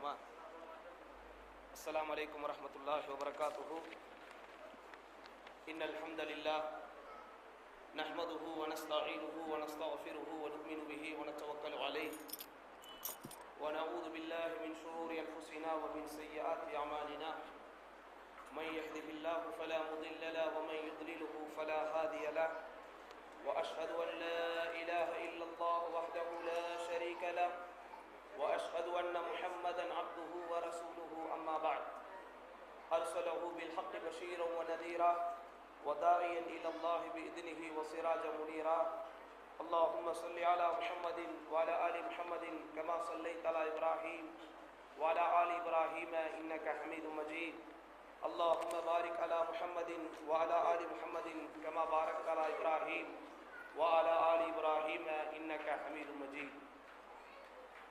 ஆரம்பிக்கலாமா? அஸ்ஸலாமு அலைக்கும் வரஹ்மத்துல்லாஹி வபரகாத்துஹு. இன்னல் ஹம்தலில்லாஹ் நஹ்மதுஹு வ நஸ்தஈனுஹு வ நஸ்தக்ஃபிருஹு வ நு'மினு பிஹி வ நதவக்கலு அலைஹி வ நஊது பில்லாஹி மின் ஷுரூரி அன்ஃபுஸினா வ மின் ஸய்யிஆத்தி அமாலினா. மன் யஹ்திஹில்லாஹு ஃபலா முضில்ல லஹு வ மன் யுضللஹு ஃபலா ஹாதிய லஹு. وأشهد أن لا إله إلا الله وحده لا شريك له وأشهد أن محمدا عبده ورسوله. أما بعد، أرسله بالحق بشيرا ونذيرا وداعيا إلى الله بإذنه وسراجا منيرا. اللهم صل على محمد وعلى آل محمد كما صليت على إبراهيم وعلى آل إبراهيم إنك حميد مجيد. اللهم بارك على محمد وعلى آل محمد كما باركت على إبراهيم وعلى آل إبراهيم إنك حميد مجيد.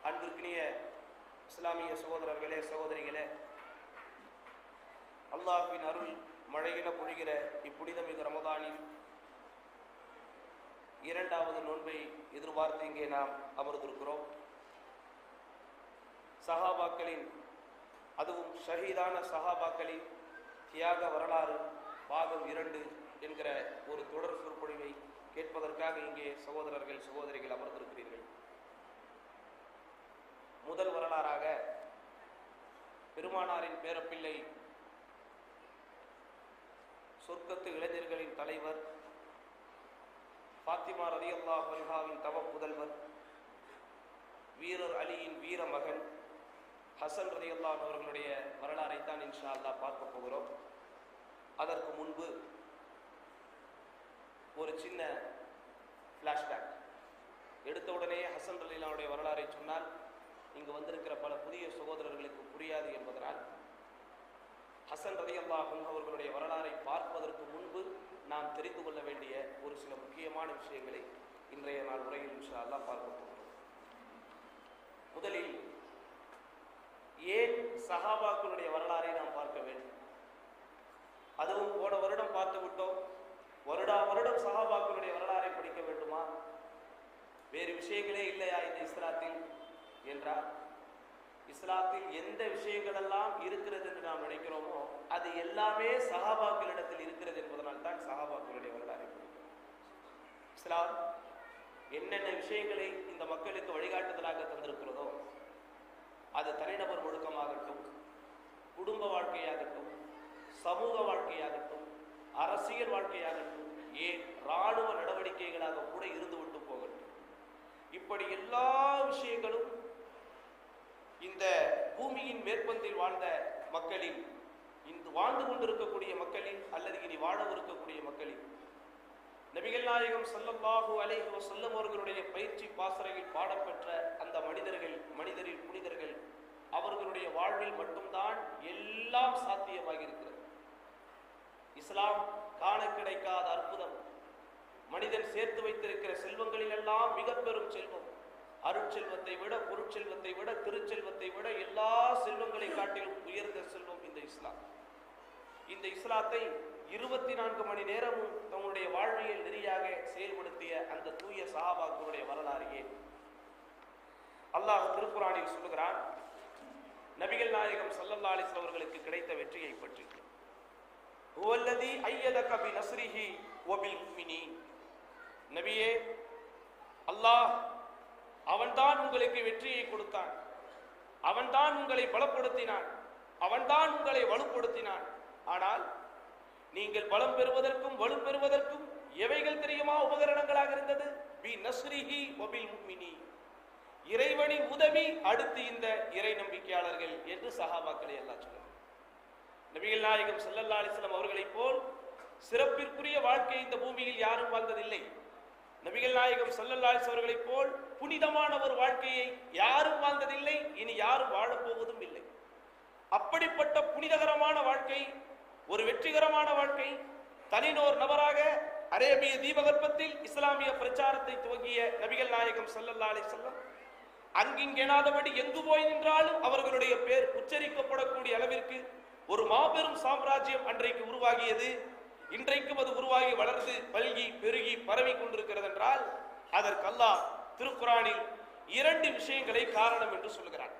அன்பிற்கினிய இஸ்லாமிய சகோதரர்களே, சகோதரிகளே, அல்லாஹ்வின் அருள் மழையின பொழிகிற இப்புனிதமிகு ரமதானில் இரண்டாவது நோன்பை எதிர்பார்த்து இங்கே நாம் அமர்ந்திருக்கிறோம். சஹாபாக்களின், அதுவும் ஷஹீதான சஹாபாக்களின் தியாக வரலாறு பாகம் 2 என்கிற ஒரு தொடர் சொற்பொழிவை கேட்பதற்காக இங்கே சகோதரர்கள், சகோதரிகள் அமர்ந்திருக்கிறீர்கள். முதல் வரலாறாக பெருமானாரின் பேரப்பிள்ளை, சொர்க்கத்து இளைஞர்களின் தலைவர், ஃபாத்திமா ரலியல்லாஹு அன்ஹாவின் தவ புதல்வர், வீரர் அலியின் வீர மகன் ஹசன் ரலியல்லாஹு அவர்களுடைய வரலாறை தான் இன்ஷா அல்லாஹ் பார்க்க போகிறோம். அதற்கு முன்பு ஒரு சின்ன ஃப்ளாஷ்பேக். எடுத்த உடனே ஹசன் ரலியல்லாஹுடைய வரலாறை சொன்னால் இங்கு வந்திருக்கிற பல புதிய சகோதரர்களுக்கு புரியாது என்பதனால் ஹசன் ரலியல்லாஹு அன்ஹு அவர்களுடைய வரலாறை பார்ப்பதற்கு முன்பு நாம் தெரிந்து கொள்ள வேண்டிய ஒரு சில முக்கியமான விஷயங்களை இன்றைய நாள் உரையில் இன்ஷா அல்லாஹ் பார்க்க போகிறோம். முதலில் ஏன் சஹாபாக்களுடைய வரலாறை நாம் பார்க்க வேண்டும்? அதுவும் போன வருடம் பார்த்து விட்டோம். வருடம் சஹாபாக்களுடைய வரலாறை படிக்க வேண்டுமா? வேறு விஷயங்களே இல்லையா இந்த இஸ்லாத்தில் என்றால், இஸ்லாத்தில் எந்த விஷயங்கள் எல்லாம் இருக்கிறது என்று நாம் நினைக்கிறோமோ அது எல்லாமே சஹாபாக்களிடத்தில் இருக்கிறது என்பதனால் தான் சஹாபாக்களுடைய வரலாறை படிக்கிறோம். இஸ்லாம் என்னென்ன விஷயங்களை இந்த மக்களுக்கு வழிகாட்டுதலாக தந்திருக்கிறதோ, அது தனிநபர் ஒழுக்கமாகட்டும், குடும்ப வாழ்க்கையாகட்டும், சமூக வாழ்க்கையாகட்டும், அரசியல் வாழ்க்கையாகட்டும், ஏன் இராணுவ நடவடிக்கைகளாக கூட இருந்துவிட்டு போகட்டும், இப்படி எல்லா விஷயங்களும் இந்த பூமியின் மேற்பந்தில் வாழ்ந்த மக்களில், இன்று வாழ்ந்து கொண்டிருக்கக்கூடிய மக்களில் அல்லது இனி வாழவிருக்கக்கூடிய மக்களில் நபிகள் நாயகம் ஸல்லல்லாஹு அலைஹி வஸல்லம் அவர்களுடைய பயிற்சி பாசறையில் பாடப்பெற்ற அந்த மனிதரில் புனிதர்கள் அவர்களுடைய வாழ்வில் மட்டும்தான் எல்லாம் சாத்தியமாக இருக்கிறது. இஸ்லாம் காண கிடைக்காத அற்புதம். மனிதன் சேர்த்து வைத்திருக்கிற செல்வங்களில் எல்லாம் மிக பெரும் செல்வம், அருட்செல்வத்தை விட, பொருட்செல்வத்தை விட, திருச்செல்வத்தை விட எல்லா செல்வங்களை காட்டிலும் உயர்ந்த செல்வம் இந்த இஸ்லாம். இந்த இஸ்லாத்தை 24 மணி நேரமும் தங்களுடைய வாழ்வியல் நெறியாக செயல்படுத்திய அந்த தூய சஹாபாக்களுடைய வரலாறையே அல்லாஹ் திருக்குர்ஆனில் சொல்லுகிறான். நபிகள் நாயகம் ஸல்லல்லாஹு அலைஹி வஸல்லம் அவர்களுக்கு கிடைத்த வெற்றியை பற்றி, ஹுவல்லதி அய்யதக பினஸ்ரிஹி வபில் முஃமினீன், நபியே, அல்லாஹ் அவன்தான் உங்களுக்கு வெற்றியை கொடுத்தான், அவன்தான் உங்களை பலப்படுத்தினான், அவன்தான் உங்களை வலுப்படுத்தினான். ஆனால் நீங்கள் பலம் பெறுவதற்கும் வலு பெறுவதற்கும் எவைகள் தெரியுமா உபகரணங்களாக இருந்தது? பி நஸ்ரிஹி வபில் முஃமினீன், இறைவனின் உதவி, அடுத்து இந்த இறை நம்பிக்கையாளர்கள் என்று சஹாபாக்களை எல்லாம் சொல்லுங்கள். நபிகள் நாயகம் ஸல்லல்லாஹு அலைஹி வஸல்லம் அவர்களைப் போல் சிறப்பிற்குரிய வாழ்க்கை இந்த பூமியில் யாரும் வாழ்ந்ததில்லை. நபிகள் நாயகம் ஸல்லல்லாஹு அலைஹி வஸல்லம் அவர்களைப் போல் புனிதமான ஒரு வாழ்க்கையை யாரும் வாழ்ந்ததில்லை, இனி யாரும் வாழப்போவதும் இல்லை. அப்படிப்பட்ட புனிதகரமான வாழ்க்கை, ஒரு வெற்றிகரமான வாழ்க்கை, தனிநோர் நபராக அரேபிய தீபகற்பத்தில் இஸ்லாமிய பிரச்சாரத்தை துவங்கிய நபிகள் நாயகம் ஸல்லல்லாஹு அலைஹி வஸல்லம் அங்கிங்கெனாதபடி எங்கு போய் நின்றாலும் அவர்களுடைய பேர் உச்சரிக்கப்படக்கூடிய அளவிற்கு ஒரு மாபெரும் சாம்ராஜ்யம் அன்றைக்கு உருவாகியது. இன்றைக்கும் அது உருவாகி வளர்ந்து பல்கி பெருகி பரவி கொண்டிருக்கிறது என்றால் அதற்கு அல்லாஹ் திருக்குர்ஆனில் 2 விஷயங்களை காரணம் என்று சொல்கிறான்.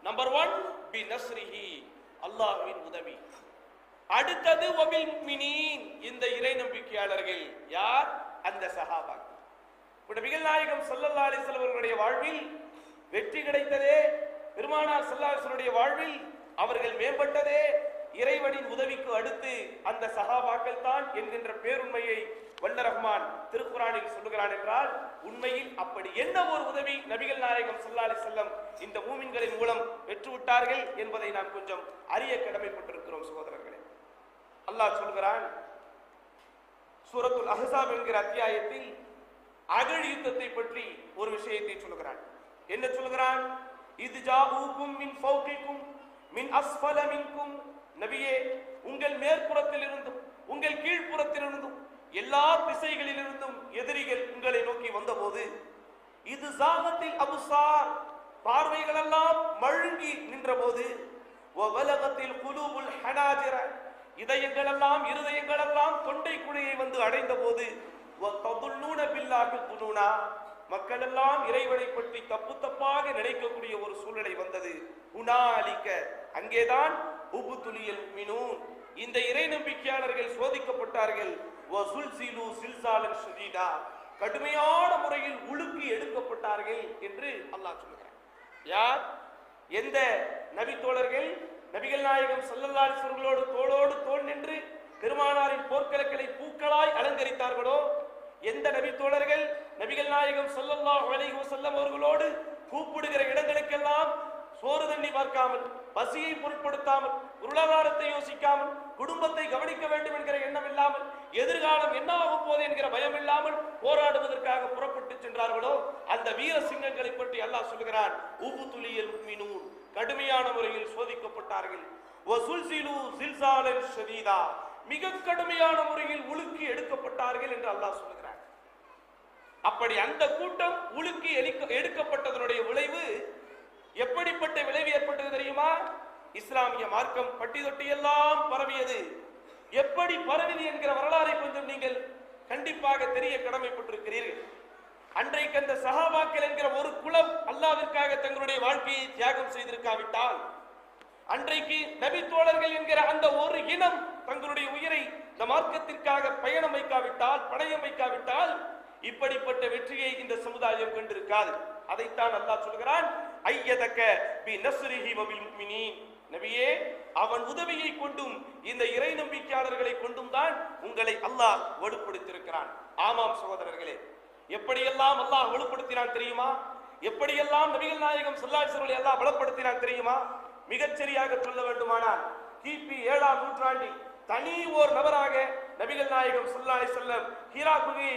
நம்பர் 1 பி நஸ்ரிஹி, அல்லாஹ்வின் உதவி. அடுத்தது வபில் முஃமினீன், இந்த இறை நம்பிக்கையாளர்கள். யார்? அந்த சஹாபாக்கள். நபிகள் நாயகம் ஸல்லல்லாஹு அலைஹி வஸல்லம் அவர்களுடைய வாழ்வில் வெற்றி கிடைத்ததே, பெருமானார் ஸல்லல்லாஹு அலைஹி வஸல்லம் வாழ்வில் அவர்கள் மேம்பட்டதே இறைவனின் உதவிக்கு அடுத்து அந்த சஹாபாக்கள் தான் என்கின்ற பேருண்மையை வல்ல ரஹ்மான் திருக்குர்ஆனில் சொல்லுகிறான் என்றால், உண்மையில் அப்படி என்ன ஒரு உதவி நபிகள் நாயகம் ஸல்லல்லாஹு அலைஹி வஸல்லம் இந்த மூமின்களின் மூலம் பெற்றுவிட்டார்கள் என்பதை நாம் கொஞ்சம் அறிய கடமைப்பட்டிருக்கிறோம் சகோதரர்களே. அல்லாஹ் சொல்கிறான் சூரத்துல் அஹ்ஸாப் என்கிற அத்தியாயத்தில் அகழ் யுத்தத்தை பற்றி ஒரு விஷயத்தை சொல்கிறான். என்ன சொல்கிறான்? இது ஜாஊக்கும் மின் ஃபௌகிக்கும் மின் அஸ்ஃபல மின்கும், நபியே உங்கள் மேற்புறத்திலிருந்தும் உங்கள் கீழ்ப்புறத்திலிருந்தும் எல்லா திசைகளிலிருந்தும் எதிரிகள் உங்களை நோக்கி வந்தபோது, இது ஜாகத்தில் அபுசார் பார்வைகள் எல்லாம் மழுங்கி நின்றபோது, வபலகத்தில் குலூபுல் ஹனாஜிர இதயங்கள் எல்லாம் இருதயங்கள் எல்லாம் தொண்டை குழியை வந்து அடைந்த போது, வததுல்லூன பில்லாஹி துனூனா மக்கள் எல்லாம் இறைவனை பற்றி தப்பு தப்பாக நினைக்கக்கூடிய ஒரு சூழ்நிலை வந்தது. ஹுனாலிக அங்கேதான் உபுதுலியல் முஃமினூன் இந்த இறை நம்பிக்கையாளர்கள் சோதிக்கப்பட்டார்கள். வஸுல்சிலு சில்சாலன் ஷதீதா கடுமையான முறையில் உலுக்கி எடுக்கப்பட்டார்கள் என்று அல்லாஹ் சொல்கிறார். யார்? எந்த நபி தோழர்கள் நபிகள் நாயகம் ஸல்லல்லாஹு அலைஹி வஸல்லம் தோளோடு தோள் நின்று பெருமானாரின் போர்க்களங்களை பூக்களாய் அலங்கரித்தார்களோ, எந்த நபி தோழர்கள் நபிகள் நாயகம் ஸல்லல்லாஹு அலைஹி வஸல்லம் அவர்களோடு கூப்பிடுகிற இடங்களுக்கெல்லாம் சோறு தண்ணி பார்க்காமல், பசியை பொருட்படுத்தாமல், பொருளாதாரத்தை யோசிக்காமல், குடும்பத்தை கவனிக்க வேண்டும் என்கிற எண்ணம் இல்லாமல், எதிர்காலம் என்ன ஆகும் போது என்கிற பயம் இல்லாமல் போராடுவதற்காக புறப்பட்டு சென்றார்களோ, அந்த வீர சிங்கங்களை பற்றி அல்லாஹ் சொல்கிறான். உபுதுலியல் முஃமினூன் கடுமையான முறையில் சோதிக்கப்பட்டார்கள். வஸுல்சிலு சில்சாலன் ஷதீதா மிக கடுமையான முறையில் உலுக்கி எடுக்கப்பட்டார்கள் என்று அல்லாஹ் சொல்கிறார். அப்படி அந்த கூட்டம் உலுக்கி எடுக்கப்பட்டதனுடைய விளைவு எப்படிப்பட்ட விளைவு ஏற்பட்டது தெரியுமா? இஸ்லாமிய மார்க்கம் பட்டி தொட்டி எல்லாம் பரவியது. எப்படி பரவியது என்கிற வரலாறை கொஞ்சம் நீங்கள் கண்டிப்பாக தெரிய கடமைப்பட்டிருக்கிறீர்கள். அன்றைக்கு அந்த சஹாபாக்கள் என்கிற ஒரு குலம் அல்லாஹ்விற்காக தங்களுடைய வாழ்க்கையை தியாகம் செய்திருக்காவிட்டால், அன்றைக்கு நபி தோழர்கள் என்கிற அந்த ஒரு இனம் தங்களுடைய உயிரை இந்த மார்க்கத்திற்காக பயணம் வைக்காவிட்டால், பணயம் வைக்காவிட்டால், இப்படிப்பட்ட வெற்றியை இந்த சமுதாயம் கண்டிருக்காது. அதைத்தான் அல்லாஹ் சொல்கிறான். ஐயதக பி நஸ்ரிஹி வபில் முஃமினீன், நபியே அவன் உதவியை கொண்டும் இந்த இறை நம்பிக்கையாளர்களை கொண்டும் தான் உங்களை அல்லாஹ் வலுப்படுத்தியிருக்கிறான். ஆமாம் சகோதரர்களே, எப்படியெல்லாம் அல்லாஹ் வலுப்படுத்தினான் தெரியுமா? எப்படியெல்லாம் நபிகள் நாயகம் ஸல்லல்லாஹு அலைஹி வஸல்லம் அல்லாஹ் பலப்படுத்தினான் தெரியுமா? மிகச்சரியாக சொல்ல வேண்டுமானால் கிபி 7ஆம் நூற்றாண்டில் தனி ஓர் நபராக நபிகள் நாயகம் ஸல்லல்லாஹு அலைஹி வஸல்லம் ஹீரா குகையை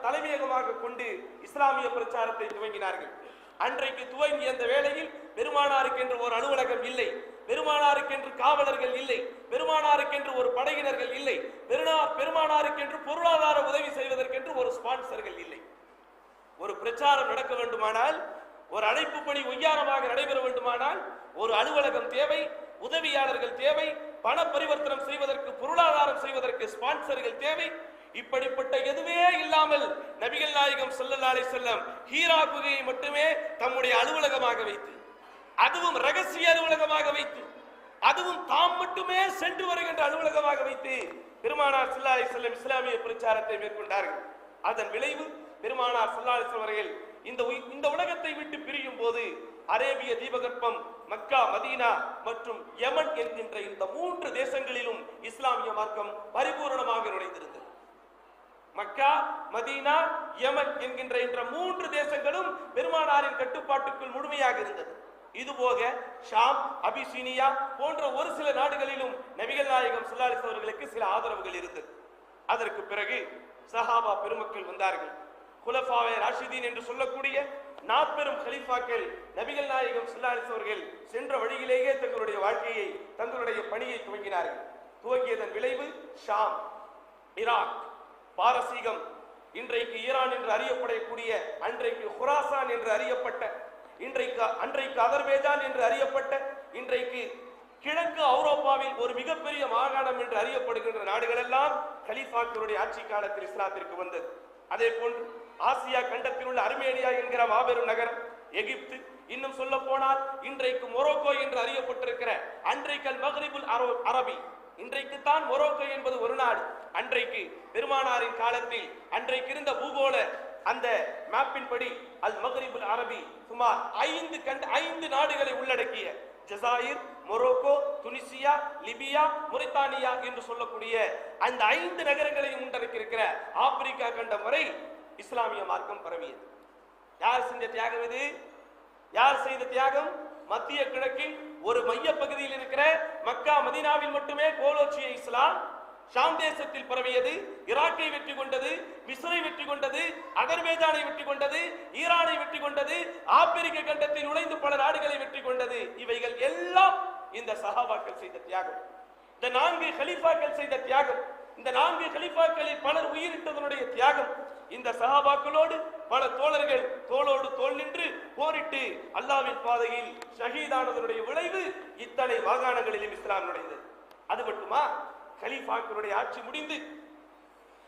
தலைமையகமாக கொண்டு இஸ்லாமிய பிரச்சாரத்தை துவங்கினார்கள். அன்றைக்கு துவங்கிய அந்த வேளையில் பெருமானாருக்கு என்று ஒரு அலுவலகம் இல்லை, பெருமானாருக்கு என்று காவலர்கள் இல்லை, பெருமானாருக்கு என்று ஒரு படையினர்கள் இல்லை, பெருமானாருக்கு என்று பொருளாதார உதவி செய்வதற்கென்று ஒரு ஸ்பான்சர்கள் இல்லை. ஒரு பிரச்சாரம் நடக்க வேண்டுமானால், ஒரு அழைப்பு பணி ஒய்யாரமாக நடைபெற வேண்டுமானால் ஒரு அலுவலகம் தேவை, உதவியாளர்கள் தேவை, பண பரிவர்த்தனம் செய்வதற்கு, பொருளாதாரம் செய்வதற்கு ஸ்பான்சர்கள் தேவை. இப்படிப்பட்ட எதுவே இல்லாமல் நபிகள் நாயகம் ஸல்லல்லாஹு அலைஹி வஸல்லம் ஹீரா குகையை மட்டுமே தம்முடைய அலுவலகமாக வைத்து, அதுவும் ரகசிய அலுவலகமாக வைத்து, அதுவும் தாம் மட்டுமே சென்று வருகின்ற அலுவலகமாக வைத்து பெருமானார் ஸல்லல்லாஹு அலைஹி வஸல்லம் இஸ்லாமிய பிரச்சாரத்தை மேற்கொண்டார்கள். அதன் விளைவு பெருமானார் ஸல்லல்லாஹு அலைஹி வஸல்லம் அவர்கள் இந்த உலகத்தை விட்டு பிரியும் போது அரேபிய தீபகற்பம், மக்கா, மதீனா மற்றும் யமன் என்கின்ற இந்த 3 தேசங்களிலும் இஸ்லாமிய மார்க்கம் பரிபூரணமாக நுழைந்திருந்தது. மக்கா, மதீனா, யமன் என்கின்ற இந்த 3 தேசங்களும் பெருமானாரின் கட்டுப்பாட்டுக்குள் முழுமையாக இருந்தது. இதுபோக ஷாம், அபிசீனியா போன்ற ஒரு சில நாடுகளிலும் நபிகள் நாயகம் ஸல்லல்லாஹு அலைஹி வஸல்லம் அவர்களுக்கு சில ஆதரவுகள் இருந்தது. அதற்கு பிறகு சஹாபா பெருமக்கள் வந்தார்கள். குலஃபாவே ராஷிதீன் என்று சொல்லக்கூடிய 4 பெரும் கலீஃபாக்கள் நபிகள் நாயகம் ஸல்லல்லாஹு அலைஹி வஸல்லம் அவர்கள் சென்ற வழியிலேயே தங்களுடைய வாழ்க்கையை, தங்களுடைய பணியை துவங்கினார்கள். துவங்கியதன் விளைவு ஷாம், ஈராக், பாரசீகம், இன்றைக்கு ஈரான் என்று அறியப்படக்கூடிய, அன்றைக்கு குராசான் என்று அறியப்பட்ட, அன்றைக்கு அதர்பேஜான் என்று அறியப்பட்ட, இன்றைக்கு கிழக்கு ஐரோப்பாவில் ஒரு மிகப்பெரிய மாகாணம் என்று அறியப்படுகின்ற நாடுகள் எல்லாம் கலீஃபாக்களுடைய ஆட்சி காலத்தில் இஸ்லாத்திற்கு வந்தது. அதே போன்று ஆசியா கண்டத்தில் உள்ள அர்மேனியா என்கிற மாபெரும் நகரம், எகிப்து, இன்னும் சொல்ல போனால் இன்றைக்கு மொரோக்கோ என்று அறியப்பட்டிருக்கிற அன்றைக்கு அல் மக்ரிபுல் அரபி, இன்றைக்கு தான் மொரோக்கோ என்பது ஒரு நாடு. அன்றைக்கு பெருமானாரின் காலத்தில் அன்றைக்கு இருந்த பூகோள அந்த மேப்பின் படி அல் மக்ரிபுல் அரபி சுமார் 5 நாடுகளை உள்ளடக்கிய ஜசாயிர், மொரோக்கோ, துனிசியா, லிபியா, மொரித்தானியா என்று சொல்லக்கூடிய அந்த 5 நகரங்களையும் உள்ளடக்கியிருக்கிற ஆப்பிரிக்கா கண்டம் வரை இஸ்லாமிய மார்க்கம் பரவியது. யார் செஞ்ச தியாகம் இது? யார் செய்த தியாகம்? மத்திய கிழக்கில் ஒரு மைய பகுதியில் இருக்கிற மக்கா மதீனாவில் மட்டுமே கோலோச்சிய இஸ்லாம் ஷாம் தேசத்தில் பரவியது. ஈராக்கை வெற்றி கொண்டது, மிஸ்ரை வெற்றி கொண்டது, அகர்பேஜானை வெற்றி கொண்டது, ஈரானை வெற்றி கொண்டது, ஆப்பிரிக்க கண்டத்தில் நுழைந்து பல நாடுகளை வெற்றி கொண்டது. இவைகள் எல்லாம் இந்த சஹாபாக்கள் செய்த தியாகம், இந்த 4 கலீஃபாக்கள் செய்த தியாகம், இந்த 4 கலீஃபாக்களில் பலர் உயிரிட்டதனுடைய தியாகம். இந்த சஹாபாக்களோடு பல தோழர்கள் தோளோடு தோள் நின்று போரிட்டு அல்லாஹ்வின் பாதையில் ஷஹீதானதனுடைய விளைவு இத்தனை மாகாணங்களிலும் இஸ்லாம் நுழைந்தது. அது மட்டுமா? கலீஃபாக்களுடைய ஆட்சி முடிந்து,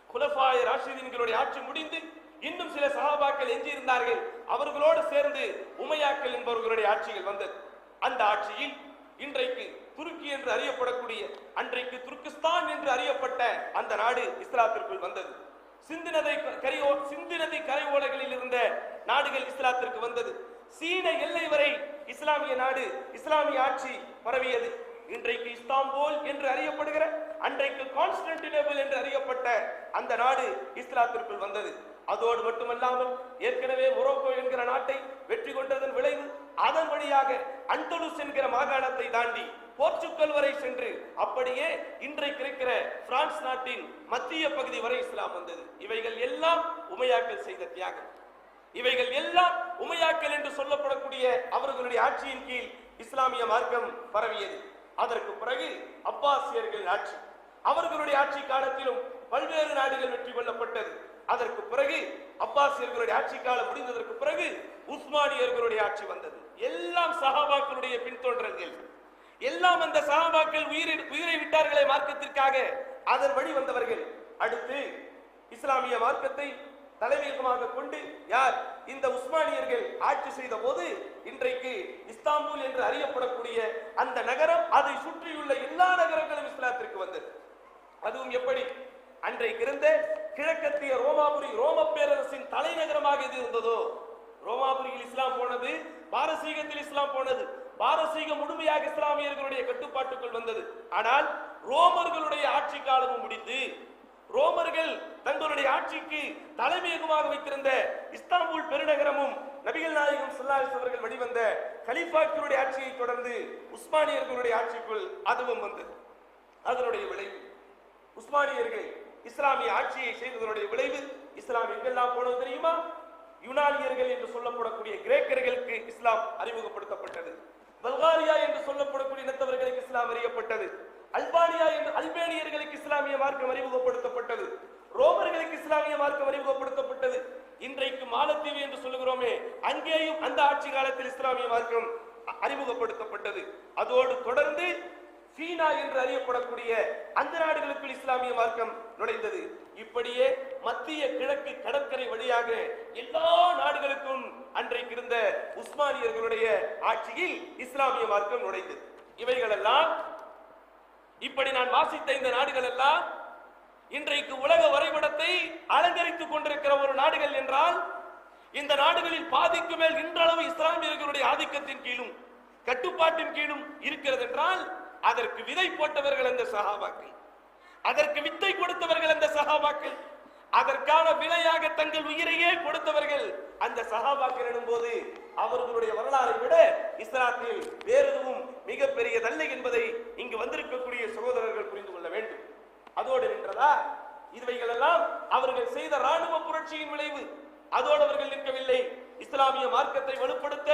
குலஃபாய ராஷிதீன்களுடைய ஆட்சி முடிந்து, இன்னும் சில சஹாபாக்கள் எஞ்சி இருந்தார்கள். அவர்களோடு சேர்ந்து உமையாக்கள் என்பவர்களுடைய ஆட்சிகள் வந்தது. அந்த ஆட்சியில் இன்றைக்கு துருக்கி என்று அறியப்படக்கூடிய, அன்றைக்கு துர்கிஸ்தான் என்று அறியப்பட்ட அந்த நாடு இஸ்லாத்திற்குள் வந்தது. சிந்து நதி கரையோரங்களில் இருந்த நாடுகள் இஸ்லாத்திற்கு வந்தது. சீன எல்லை வரை இஸ்லாமிய நாடு, இஸ்லாமிய ஆட்சி பரவியது. இன்றைக்கு இஸ்தாம்புல் என்று அறியப்படுகிற, அன்றைக்கு கான்ஸ்டன்டினோபிள் என்று அறியப்பட்ட அந்த நாடு இஸ்லாத்திற்குள் வந்தது. அதோடு மட்டுமல்லாமல் ஏற்கனவே மொரோக்கோ என்கிற நாட்டை வெற்றி கொண்டதன் விளைவு அதன் வழியாக அந்தலுஸ் என்கிற மாகாணத்தை தாண்டி போர்ச்சுகல் வரை சென்று அப்படியே இன்றைக்கு இருக்கிற பிரான்ஸ் நாட்டின் மத்திய பகுதி வரை இஸ்லாம் வந்தது. இவைகள் எல்லாம் உமையாக்கள் செய்த தியாகம். இவைகள் எல்லாம் உமையாக்கள் என்று சொல்லப்படக்கூடிய அவர்களுடைய ஆட்சியின் கீழ் இஸ்லாமிய மார்க்கம் பரவியது. அதற்கு பிறகு அப்பாசியர்கள் ஆட்சி, அவர்களுடைய ஆட்சி காலத்திலும் பல்வேறு நாடுகள் வெற்றி கொள்ளப்பட்டது. அதற்கு பிறகு அப்பாசியர்களுடைய ஆட்சி காலம் முடிந்ததற்கு பிறகு உஸ்மானியர்களுடைய ஆட்சி வந்தது. எல்லாம் சஹாபாக்களுடைய பின்தொடர்கள், எல்லாம் அந்த சஹாபாக்கள் உயிரை விட்டார்களே மார்க்கத்திற்காக, அதன் வழி வந்தவர்கள். அடுத்து இஸ்லாமிய மார்க்கத்தை தலைமையகமாக கொண்டு யார்? இந்த உஸ்மானியர்கள் ஆட்சி செய்த போது இன்றைக்கு இஸ்தாம்புல் என்று அறியப்படக்கூடிய அந்த நகரம், அதை சுற்றியுள்ள எல்லா நகரங்களும் இஸ்லாத்திற்கு வந்தது. அதுவும் எப்படி? அன்றைக்கு இருந்த கிழக்கத்திய ரோமாபுரி, ரோம பேரரசின் தலைநகரமாக இது இருந்ததோ, ரோமாபுரியில் இஸ்லாம் போனது, பாரசீகத்தில் இஸ்லாம் போனது. பாரசீகம் முழுமையாக இஸ்லாமியர்களுடைய கட்டுப்பாட்டுக்குள் வந்தது. ஆனால் ரோமர்களுடைய ஆட்சி காலமும் முடிந்து, ரோமர்கள் தங்களுடைய ஆட்சிக்கு தலைமையகமாக வைத்திருந்த இஸ்தாம்புல் பெருநகரமும் நபிகள் நாயகம் ஸல்லல்லாஹு அலைஹி வஸல்லம் வெளிவந்த கலீஃபாக்களுடைய ஆட்சியை தொடர்ந்து உஸ்மானியர்களுடைய ஆட்சிக்குள் அதுவும் வந்தது. அதனுடைய விளைவு உஸ்மானியர்கள் இஸ்லாமிய ஆட்சியை செய்ததனுடைய விளைவு இஸ்லாம் எங்கெல்லாம் போனது தெரியுமா? யுனானியர்கள் என்று சொல்லப்படக்கூடிய கிரேக்கர்களுக்கு இஸ்லாம் அறிமுகப்படுத்தப்பட்டது. பல்காரியா என்று சொல்லப்படக்கூடிய இனத்தவர்களுக்கு இஸ்லாம் அறியப்பட்டது. அல்பானியா என்று அல்பேனியர்களுக்கு இஸ்லாமிய மார்க்கம் அறிமுகப்படுத்தப்பட்டது. ரோமர்களுக்கு இஸ்லாமிய மார்க்கம் அறிமுகப்படுத்தப்பட்டது. இன்றைக்கு மாலத்தீவு என்று சொல்லுகிறோமே, அங்கேயும் அந்த ஆட்சி காலத்தில் இஸ்லாமிய மார்க்கம் அறிமுகப்படுத்தப்பட்டது. அதோடு தொடர்ந்து சீனா என்று அறியப்படக்கூடிய அந்த நாடுகளுக்குள் இஸ்லாமிய மார்க்கம் நுழைந்தது. இப்படியே மத்திய கிழக்கு கடற்கரை வழியாக எல்லா நாடுகளுக்கும் அன்றைக்கு இருந்த உஸ்மானியர்களுடைய ஆட்சியில் இஸ்லாமிய மார்க்கம் நுழைந்தது. இவைகளெல்லாம், இப்படி நான் வாசித்த இந்த நாடுகள் எல்லாம் இன்றைக்கு உலக வரைபடத்தை அலங்கரித்துக் கொண்டிருக்கிற ஒரு நாடுகள் என்றால், இந்த நாடுகளில் பாதிக்கு மேல் இன்றளவு இஸ்லாமியர்களுடைய ஆதிக்கத்தின் கீழும் கட்டுப்பாட்டின் கீழும் இருக்கிறது என்றால், அதற்கு விதை போட்டவர்கள் அந்த சஹாபாக்கள், அதற்கு வித்தை கொடுத்தவர்கள் அந்த சஹாபாக்கள், அதற்கான விலையாக தங்கள் உயிரையே கொடுத்தவர்கள் அந்த சஹாபாக்கள் எனும்போது அவர்களுடைய வரலாறை விட இஸ்லாத்தில் வேறு எதுவும் மிகப்பெரியதல்ல என்பதை இங்கு வந்திருக்கக்கூடிய சகோதரர்கள் புரிந்து கொள்ள வேண்டும். அதோடு நின்றதா? இவைகள் எல்லாம் அவர்கள் செய்த ராணுவ புரட்சியின் விளைவு. அதோடு அவர்கள் நிற்கவில்லை. இஸ்லாமிய மார்க்கத்தை வலுப்படுத்த,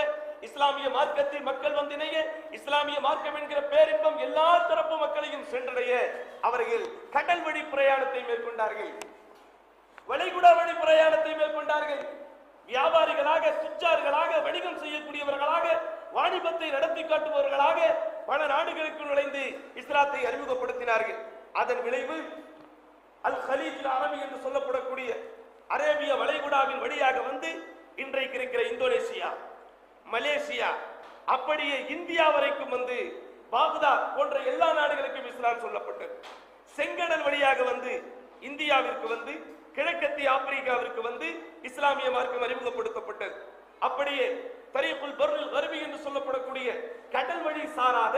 இஸ்லாமிய மார்க்கத்தில் மக்கள் வந்திணைய, இஸ்லாமிய மார்க்கம் என்கிற பேரின்பம் எல்லா தரப்பு மக்களையும் சென்றடைய அவர்கள் கடல் வழி பிரயாணத்தை மேற்கொண்டார்கள், வளைகுடா வழி பிரயாணத்தை மேற்கொண்டார்கள். வியாபாரிகளாக, துச்சார்களாக, வணிகம் செய்யக்கூடியவர்களாக, வாணிபத்தை நடத்தி காட்டுபவர்களாக பல நாடுகளுக்கு நுழைந்து இஸ்லாத்தை அறிமுகப்படுத்தினார்கள். அதன் விளைவு அல் கலீஜ் அரபி என்று சொல்லப்படக்கூடிய அரேபிய வளைகுடாவின் வழியாக வந்து இன்றைக்கு இருக்கிற இந்தோனேசியா, மலேசியா, அப்படியே இந்தியா வரைக்கும் வந்து பாக்தாத் போன்ற எல்லா நாடுகளுக்கும் இஸ்லாம் சொல்லப்பட்டது. செங்கடல் வழியாக வந்து இந்தியாவிற்கு வந்து கிழக்கத்திய ஆப்பிரிக்காவிற்கு வந்து இஸ்லாமிய மார்க்கம் அறிமுகப்படுத்தப்பட்டது. அப்படியே தரீகுல் பர்ருல் கர்பி என்று சொல்லப்படக்கூடிய கடல் வழி சாராத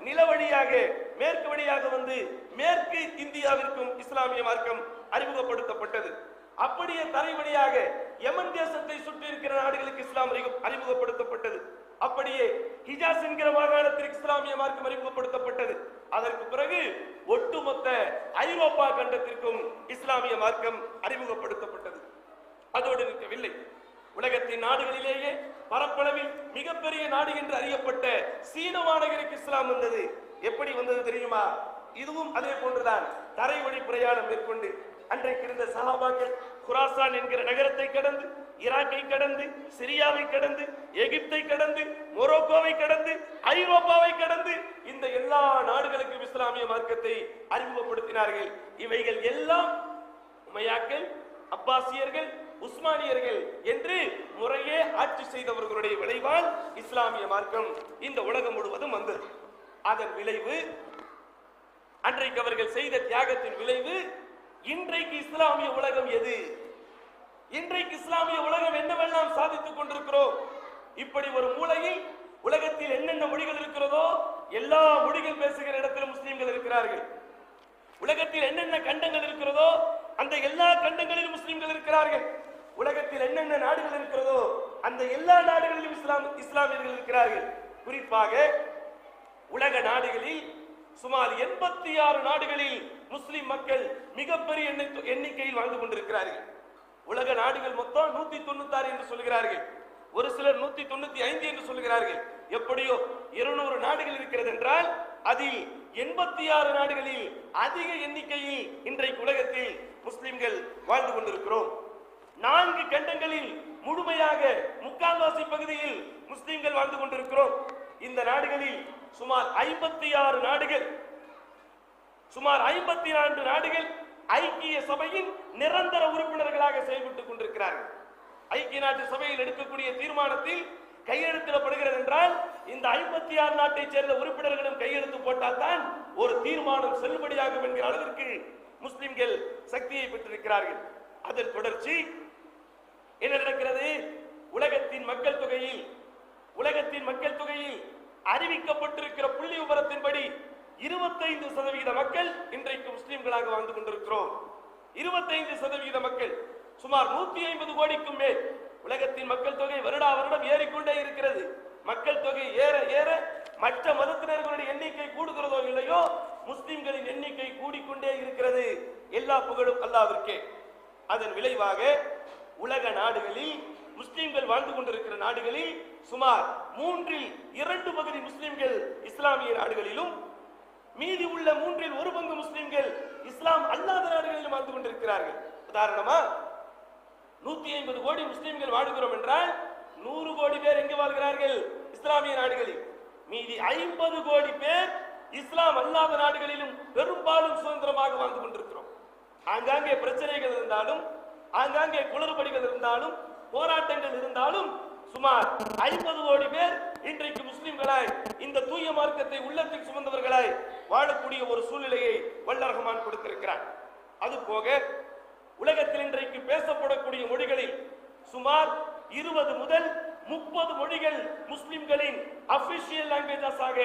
நில வழியாக மேற்கு வழியாக வந்து மேற்கு இந்தியாவிற்கும் இஸ்லாமிய மார்க்கம் அறிமுகப்படுத்தப்பட்டது. அப்படியே தரை வழியாக யமன் தேசத்தை சுற்றி இருக்கிற நாடுகளுக்கு இஸ்லாம் அறிமுகப்படுத்தப்பட்டது. அப்படியே ஹிஜாஸ் என்கிற மாகாணத்திற்கு இஸ்லாமிய மார்க்கம் அறிமுகப்படுத்தப்பட்டது. அதற்கு பிறகு ஒட்டுமொத்த ஐரோப்பா கண்டத்திற்கும் இஸ்லாமிய மார்க்கம் அறிமுகப்படுத்தப்பட்டது. அதோடு நிற்கவில்லை. உலகத்தின் நாடுகளிலேயே பரப்பளவில் மிகப்பெரிய நாடு என்று அறியப்பட்ட சீன மாநகருக்கு இஸ்லாம் வந்தது. எப்படி வந்தது தெரியுமா? இதுவும் அதே போன்றுதான். தரை வழி பிரயாணம் மேற்கொண்டு அன்றைக்கு இருந்த சஹாபாக்கள் குராசான் என்கிற நகரத்தை கடந்து, ஈராக்கை கடந்து, சிரியாவை கடந்து, எகிப்தை கடந்து, மொரோக்கோவை கடந்து, ஐரோப்பாவை கடந்து இந்த எல்லா நாடுகளுக்கும் இஸ்லாமிய மார்க்கத்தை அறிமுகப்படுத்தினார்கள். இவைகள் எல்லாம் உமையாக்கள், அப்பாசியர்கள், உஸ்மானியர்கள் என்று முறையே ஆட்சி செய்தவர்களுடைய விளைவால் இஸ்லாமிய மார்க்கம் இந்த உலகம் முழுவதும் வந்தது. அதன் விளைவு, அன்றைக்கு அவர்கள் செய்த தியாகத்தின் விளைவு, இன்றைக்கு இஸ்லாமிய உலகம் எது? இன்றைக்கு இஸ்லாமிய உலகம் என்னவெல்லாம் சாதித்துக் கொண்டிருக்கிறோம்? இப்படி ஒரு மூலையில் உலகத்தில் என்னென்ன மொழிகள் இருக்கிறதோ எல்லா மொழிகள் பேசுகிற இடத்தில் முஸ்லிம்கள் இருக்கிறார்கள். உலகத்தில் என்னென்ன கண்டங்கள் இருக்கிறதோ அந்த எல்லா கண்டங்களிலும் முஸ்லிம்கள் இருக்கிறார்கள். உலகத்தில் என்னென்ன நாடுகள் இருக்கிறதோ அந்த எல்லா நாடுகளிலும் இஸ்லாமியர்கள் இருக்கிறார்கள். குறிப்பாக உலக நாடுகளில் சுமார் 86 நாடுகளில் முஸ்லிம் மக்கள் மிகப்பெரிய எண்ணிக்கையில் வாழ்ந்து கொண்டிருக்கிறார்கள். உலக நாடுகள் மொத்தம் 196 என்று சொல்கிறார்கள். ஒரு சிலர் 195 என்று சொல்கிறார்கள். எப்படியோ 200 நாடுகள் இருக்கிறது என்றால் அதில் 86 நாடுகளில் அதிக எண்ணிக்கையில் இன்றைக்கு உலகத்தில் முஸ்லிம்கள் வாழ்ந்து கொண்டிருக்கிறோம். 4 கண்டங்களில் முழுமையாக முக்கால்வாசி பகுதியில் முஸ்லிம்கள் வாழ்ந்து கொண்டிருக்கிறோம். இந்த நாடுகளில் சுமார் 56 நாடுகள், சுமார் 54 நாடுகள் ஐக்கிய சபையின் நிரந்தர உறுப்பினர்களாக செயல்பட்டுக் கொண்டிருக்கிறார்கள். ஐக்கிய நாட்டு சபையில் எடுக்கக்கூடிய தீர்மானத்தில் கையெழுத்திடப்படுகிறது என்றால் இந்த 56 நாட்டை சேர்ந்த உறுப்பினர்களும் கையெழுத்து போட்டால் தான் ஒரு தீர்மானம் செல்லுபடியாகும் என்கிற அளவிற்கு முஸ்லிம்கள் சக்தியை பெற்றிருக்கிறார்கள். அதன் தொடர்ச்சி என்ன நடக்கிறது? உலகத்தின் மக்கள் தொகையில் அறிவிக்கப்பட்டிருக்கிற புள்ளி விவரத்தின்படி 25% மக்கள் இன்றைக்கு முஸ்லிம்களாக வாழ்ந்து கொண்டிருக்கிறோம். 25% மக்கள், சுமார் 150 கோடிக்கும் மேல். உலகத்தின் மக்கள் தொகை வருடா வருடம் ஏறிக்கொண்டே இருக்கிறது. மக்கள் தொகை ஏற ஏற மற்ற மதத்தினர்களுடைய எண்ணிக்கை கூடுகிறதோ இல்லையோ முஸ்லிம்களின் எண்ணிக்கை கூடிக்கொண்டே இருக்கிறது. எல்லா புகழும் அல்லாஹ்விற்கே. அதன் விளைவாக உலக நாடுகளில் முஸ்லிம்கள் வாழ்ந்து கொண்டிருக்கிற நாடுகளில் சுமார் 2/3 முஸ்லிம்கள் இஸ்லாமிய நாடுகளிலும் மீதி உள்ள 1/3 முஸ்லிம்கள் இஸ்லாம் அல்லாத நாடுகளிலும் வாழ்ந்து கொண்டிருக்கிறார்கள். உதாரணமா 150 கோடி முஸ்லிம்கள் வாழ்கிறோம் என்றால் 100 கோடி பேர் எங்கே வாழ்கிறார்கள்? இஸ்லாமிய நாடுகளில். மீதி 50 கோடி பேர் இஸ்லாம் அல்லாத நாடுகளிலும் பெரும்பாலும் சுதந்திரமாக வாழ்ந்து கொண்டிருக்கிறோம். ஆங்காங்கே பிரச்சனைகள் இருந்தாலும், ஆங்காங்கே குளறுபடிகள் இருந்தாலும், போராட்டங்கள் இருந்தாலும் சுமார் 50 கோடி பேர் இன்றைக்கு முஸ்லிம்களாய் இந்த தூய மார்க்கத்தை உள்ளத்தில் சுமந்தவர்களாய் வாழக்கூடிய ஒரு சூழ்நிலையை வல்லர் ரஹ்மான் கொடுத்திருக்கிறார். அது போக உலகத்தில் இன்றைக்கு பேசப்படக்கூடிய மொழிகளில் சுமார் 20 முதல் 30 மொழிகள் முஸ்லிம்களின் அபிஷியல் லாங்குவேஜஸாக,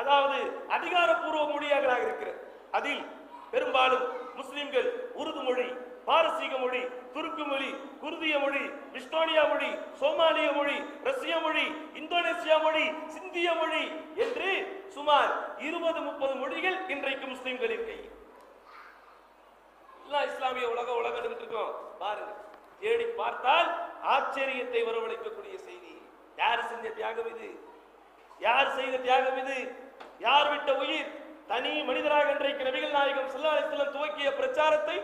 அதாவது அதிகாரப்பூர்வ மொழியாக இருக்கிறது. அதில் பெரும்பாலும் முஸ்லிம்கள் உருது மொழி, பாரசீக மொழி, துருக்கு மொழி, குர்திய மொழி, எஸ்டோனியா மொழி, சோமாலிய மொழி, ரஷ்ய மொழி, இந்தோனேசியா மொழி, சிந்திய மொழி என்று சுமார் 20-30 மொழிகள் இன்றைக்கு முஸ்லிம்களின் கையில். இஸ்லாமிய உலகம் இருக்கோம் பாருங்க. தேடி பார்த்தால் ஆச்சரியத்தை வரவழைக்கக்கூடிய செய்தி. யார் செஞ்ச தியாகம் இது? யார் செய்த தியாகம் இது? யார் விட்ட உயிர்? தனி மனிதராக இன்றைக்கு நபிகள் நாயகம் ஸல்லல்லாஹு அலைஹி வஸல்லம் துவக்கிய பிரச்சாரத்தை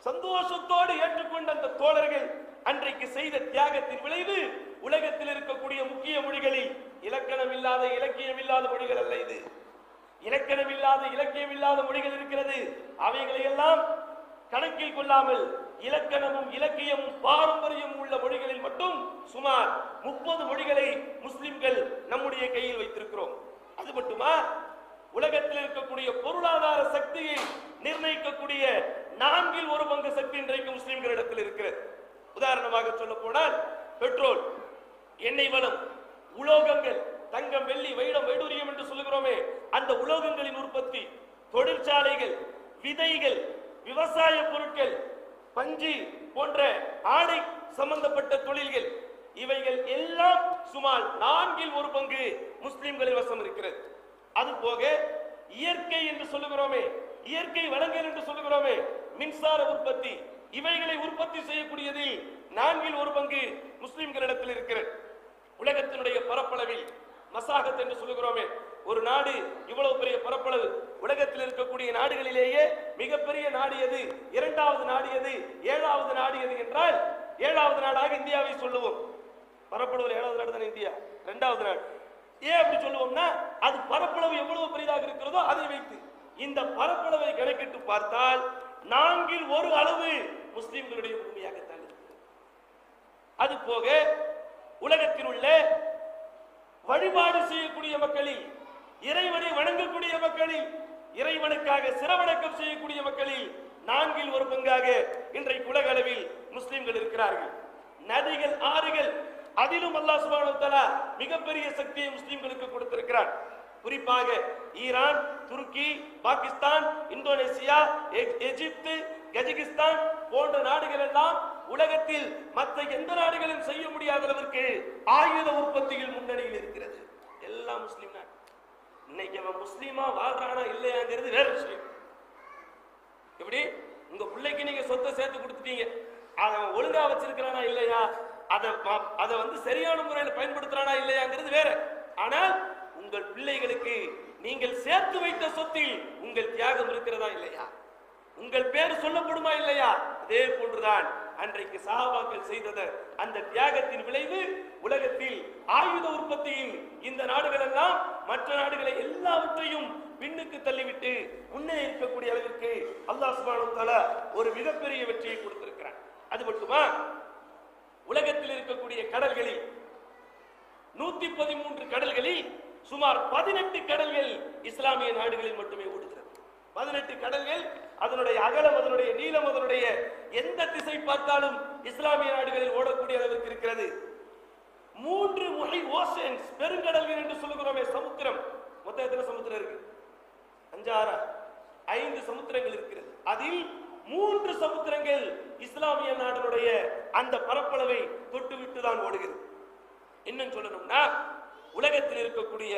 சந்தோஷத்தோடு ஏற்றுக்கொண்ட அந்த தோழர்கள் அன்றைக்கு செய்த தியாகத்தின் விளைவு உலகத்தில் இருக்கக்கூடிய முக்கிய மொழிகளில் இலக்கணம் இல்லாத, இலக்கியம் இல்லாத மொழிகள் அல்ல இது. இலக்கணம் இல்லாத, இலக்கியம் இல்லாத மொழிகள் இருக்கிறது. அவைகளை எல்லாம் கணக்கில் கொள்ளாமல் இலக்கணமும் இலக்கியமும் பாரம்பரியம் உள்ள மொழிகளில் மட்டும் சுமார் 30 மொழிகளை முஸ்லிம்கள் நம்முடைய கையில் வைத்திருக்கிறோம். அது மட்டுமா, உலகத்தில் இருக்கக்கூடிய பொருளாதார சக்தியை நிர்ணயிக்கக்கூடிய 1/4 சக்தி இன்றைக்கு முஸ்லிம்களிடத்தில் இருக்கிறது. உதாரணமாக சொல்ல போனால் பெட்ரோல், எண்ணெய் வளம், உலோகங்கள், தங்கம், வெள்ளி, வைரம், வைடூரியம் என்று சொல்லுகிறோமே, அந்த உலோகங்களின் உற்பத்தி, தொழிற்சாலைகள், விதைகள், விவசாய பொருட்கள், பஞ்சு போன்ற ஆடை சம்பந்தப்பட்ட தொழில்கள், இவைகள் எல்லாம் சுமார் 1/4 முஸ்லிம்களின் வசம் இருக்கிறது. அது போக இயற்கை என்று சொல்லுகிறோமே, இயற்கை வளங்கள் என்று சொல்லுகிறோமே, மின்சார உற்பத்தி, இவைகளை உற்பத்தி செய்யக்கூடியதில் 1/4 முஸ்லிம்களிடத்தில் இருக்கிறது. உலகத்தினுடைய பரப்பளவில் மசாகத் என்று சொல்லுகிறோமே, ஒரு நாடு இவ்வளவு பெரிய பரப்பளவு, உலகத்தில் இருக்கக்கூடிய நாடுகளிலேயே மிகப்பெரிய நாடு எது, 2வது நாடு எது, 7வது நாடு எது என்றால் 7வது நாடாக இந்தியாவை சொல்லுவோம். பரப்பளவு 7வது நாடு தான் இந்தியா, 2வது நாடு. ஏன் அப்படி சொல்லுவோம்னா, அது பரப்பளவு எவ்வளவு பெரிதாக இருக்கிறதோ அதை வைத்து இந்த பரப்பளவை கணக்கிட்டு பார்த்தால் 1/4 அளவு முஸ்லிம்களுடைய பூமியாகத்தான் இருக்கிறது. அது போக உலகத்தில் உள்ள வழிபாடு செய்யக்கூடிய மக்களில், இறைவனை வணங்கக்கூடிய மக்களில், இறைவனுக்காக சிரவணக்கம் செய்யக்கூடிய மக்களில் 1/4 இன்றைக்கு உலக அளவில் முஸ்லிம்கள் இருக்கிறார்கள். நதிகள், ஆறுகள், அதிலும் அல்லாஹ் சுப்ஹானஹு வ தஆலா மிகப்பெரிய சக்தியை முஸ்லிம்களுக்கு கொடுத்திருக்கிறார். குறிப்பாக ஈரான், துருக்கி, பாகிஸ்தான், இந்தோனேசியா, எகிப்து, கஜகிஸ்தான் போன்ற நாடுகள் எல்லாம் உலகத்தில் மற்ற எந்த நாடுகளும் செய்ய முடியாத அளவிற்கு ஆயுத உற்பத்தியில் முன்னணியில் இருக்கிறது. எல்லாம் முஸ்லிம் நாடு. இன்னைக்கு அவன் முஸ்லீமா வாழ்றானா இல்லையாங்கிறது வேற விஷயம். எப்படி உங்க பிள்ளைக்கு நீங்க சொத்தை சேர்த்து கொடுத்துட்டீங்க, அவன் ஒழுங்கா வச்சிருக்கிறானா இல்லையா, அதை வந்து சரியான முறையில் பயன்படுத்துறானா இல்லையாங்கிறது வேற. ஆனால் உங்கள் பிள்ளைகளுக்கு நீங்கள் சேர்த்து வைத்த சொத்தில் உங்கள் தியாகம் இருக்கிறதா இல்லையா, உங்கள் பேர் சொல்லப்படுமா இல்லையா, அதே போன்றுதான் அன்றைக்கு சஹாபாக்கள் செய்தது. அந்த தியாகத்தின் விளைவு உலகத்தில் ஆயுத உற்பத்தியில் இந்த நாடுகள் எல்லாம் மற்ற நாடுகளை எல்லாவற்றையும் பின்னுக்கு தள்ளிவிட்டு முன்னே இருக்கக்கூடிய அளவிற்கு அல்லாஹ் சுப்ஹானஹு வ தஆலா ஒரு மிகப்பெரிய வெற்றியை கொடுத்திருக்கிறார். அது மட்டுமா, உலகத்தில் இருக்கக்கூடிய கடல்களில் 113 கடல்களில் சுமார் 18 கடல்கள் இஸ்லாமிய நாடுகளில் மட்டுமே ஓடுகிறது. 18 கடல்கள், அதனுடைய அகலம், அதனுடைய நீளம், அதனுடைய எந்த திசை பார்த்தாலும் இஸ்லாமிய நாடுகளில் ஓடக்கூடிய அளவிற்கு இருக்கிறது. 3 முறை ஓஷன்ஸ், பெருங்கடல்கள் என்று சொல்லுகிறோமே, சமுத்திரம். மொத்தம் எத்தனை சமுத்திரம் இருக்கு? 5 சமுத்திரங்கள் இருக்கிறது. அதில் 3 சமுத்திரங்கள் இஸ்லாமிய நாடுடைய அந்த பரப்பளவை தொட்டுவிட்டு தான் ஓடுகிறது. இன்னும் சொல்லணும்னா, உலகத்தில் இருக்கக்கூடிய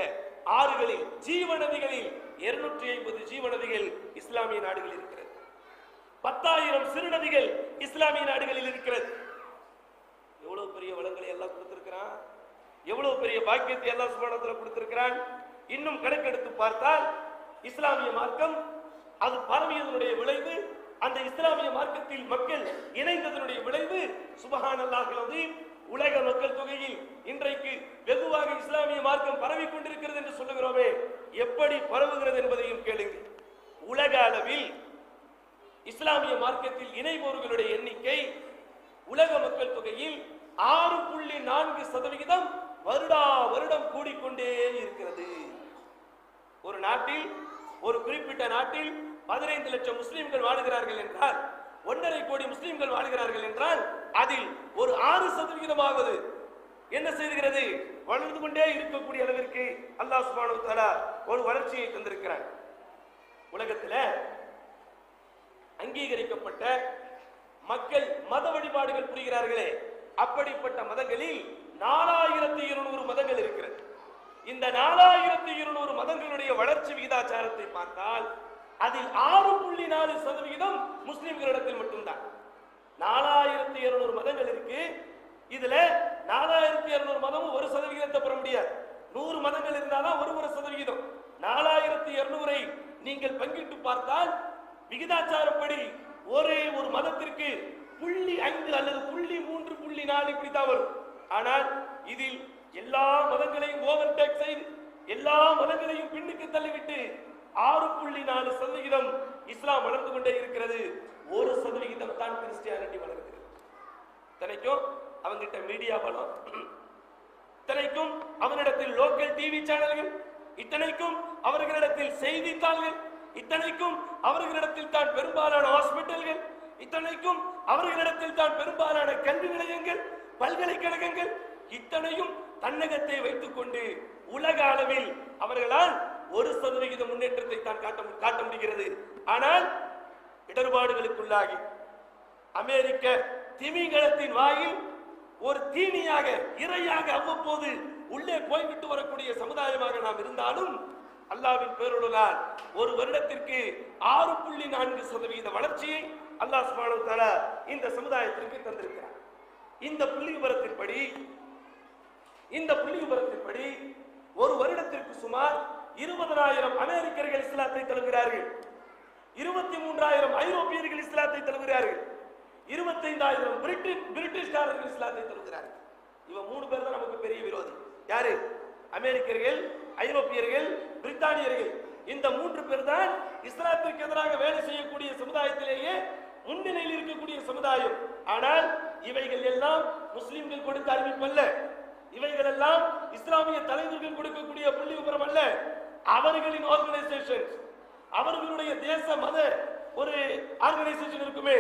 ஆறுகளில், ஜீவநதிகளில் 250 ஜீவநதிகள் இஸ்லாமிய நாடுகளில் இருக்கிறது. 10,000 சிறுநதிகள் இஸ்லாமிய நாடுகளில் இருக்கிறது. எவ்வளவு பெரிய வளங்களை எல்லாம் கொடுத்திருக்கிறான், எவ்வளவு பெரிய பாக்கியத்தை அல்லாஹ் சுப்ஹானஹு வ தஆலா கொடுத்திருக்கிறான். இன்னும் கணக்கெடுத்து பார்த்தால் இஸ்லாமிய மார்க்கம் அது பரவியதனுடைய விளைவு, அந்த இஸ்லாமிய மார்க்கத்தில் மக்கள் இணைந்ததனுடைய விளைவு சுப்ஹானல்லாஹில் அஸீம். உலக மக்கள் தொகையில் இன்றைக்கு வெகுவாக இஸ்லாமிய மார்க்கம் பரவி கொண்டிருக்கிறது என்று சொல்லுகிறோமே, எப்படி பரவுகிறது என்பதையும் கேளுங்கள். உலக அளவில் இஸ்லாமிய மார்க்கத்தில் இணைவோர்களுடைய எண்ணிக்கை உலக மக்கள் தொகையில் 6.4% வருடா வருடம் கூடிக்கொண்டே இருக்கிறது. ஒரு நாட்டில், ஒரு குறிப்பிட்ட நாட்டில் 15 லட்சம் முஸ்லிம்கள் வாழுகிறார்கள் என்றால், 1.5 கோடி முஸ்லிம்கள் வாழுகிறார்கள் என்றால், அதில் ஒரு 6% என்ன செய்கிறது, வளர்ந்து கொண்டே இருக்கக்கூடிய அளவிற்கு அல்லாஹ் சுப்ஹானஹு வ தஆலா ஒரு வளர்ச்சியை தந்திருக்கிறார். உலகத்தில் அங்கீகரிக்கப்பட்ட மக்கள் மத வழிபாடுகள் புரிகிறார்களே, அப்படிப்பட்ட மதங்களில் 4200 மதங்கள் இருக்கிறது. இந்த 4200 மதங்களுடைய வளர்ச்சி விகிதாச்சாரத்தை பார்த்தால் அதில் 6.4% முஸ்லிம்களிடத்தில் மட்டும்தான். 4200 மதங்கள் இருக்கு. இதுல 4200 மதமும் 1% பெற முடியாது. 100 மதங்கள் இருந்தாதான் 1%. 4200 நீங்கள் பங்கிட்டு பார்த்தால் விகிதாச்சாரப்படி ஒரே ஒரு மதத்திற்கு 0.5 அல்லது 0.3, 0.4 இப்படித்தான் வரும். ஆனால் இதில் எல்லா மதங்களையும் ஓவர்டேக் செய்து எல்லா மதங்களையும் பின்னுக்கு தள்ளிவிட்டு 6.4% இஸ்லாம் வளர்ந்து கொண்டே இருக்கிறது. 1% தான் கிறிஸ்டியானிட்டி வளர்கிறது. இத்தனைக்கும் அவங்கிட்ட மீடியா பலம், இத்தனைக்கும் அவனிடத்தில் லோக்கல் டிவி சேனல்கள், இத்தனைக்கும் அவர்களிடத்தில் செய்தித்தாள்கள், இத்தனைக்கும் அவர்களிடத்தில் தான் பெரும்பாலான ஹாஸ்பிட்டல்கள், இத்தனைக்கும் அவர்களிடத்தில் தான் பெரும்பாலான கல்வி நிலையங்கள், பல்கலைக்கழகங்கள், இத்தனையும் தன்னகத்தை வைத்துக் கொண்டு உலக அளவில் அவர்களால் 1% முன்னேற்றத்தை தான் காட்ட முடிகிறது. ஆனால் இடர்பாடுகளுக்குள்ளாகி அமெரிக்க திமிங்கலத்தின் வாயில் ஒரு தீனியாக இரையாக அவ்வப்போது உள்ளே போய்விட்டு வரக்கூடிய சமுதாயமாக நாம் இருந்தாலும் அல்லாஹ்வின் பேரருளால் ஒரு வருடத்திற்கு 6.4% வளர்ச்சியை அல்லாஹ் சுப்ஹானஹு வ தஆலா இந்த சமுதாயத்திற்கு தந்திருக்கிறார். இந்த புள்ளி விவரத்தின்படி ஒரு வருடத்திற்கு சுமார் 20,000 அமெரிக்கர்கள் இஸ்லாத்தை தழுவுகிறார்கள், 23,000 ஐரோப்பியர்கள் இஸ்லாத்தை தழுவுகிறார்கள், 25,000 பிரிட்டிஷ்காரர்கள் இஸ்லாத்தை தழுவுகிறார்கள். இவன் 3 பேர் தான் நமக்கு பெரிய விரோதி. யாரு? அமெரிக்கர்கள், ஐரோப்பியர்கள், பிரித்தானியர்கள். இந்த 3 பேர் தான் இஸ்லாத்திற்கு எதிராக வேலை செய்யக்கூடிய சமுதாயத்திலேயே முன்னிலையில் இருக்கக்கூடிய சமுதாயம். ஆனால் இவைகள் எல்லாம் முஸ்லிம்கள் கொடுத்த அறிவிப்பல்ல, இவைகள் எல்லாம் இஸ்லாமிய தலைவர்கள் கொடுக்கக்கூடிய புள்ளி விவரம் அல்ல. அவர்களின் ஆர்கனைசேஷன், அவர்களுடைய தேச மத ஒரு ஆர்கனைசேஷன் இருக்குமே,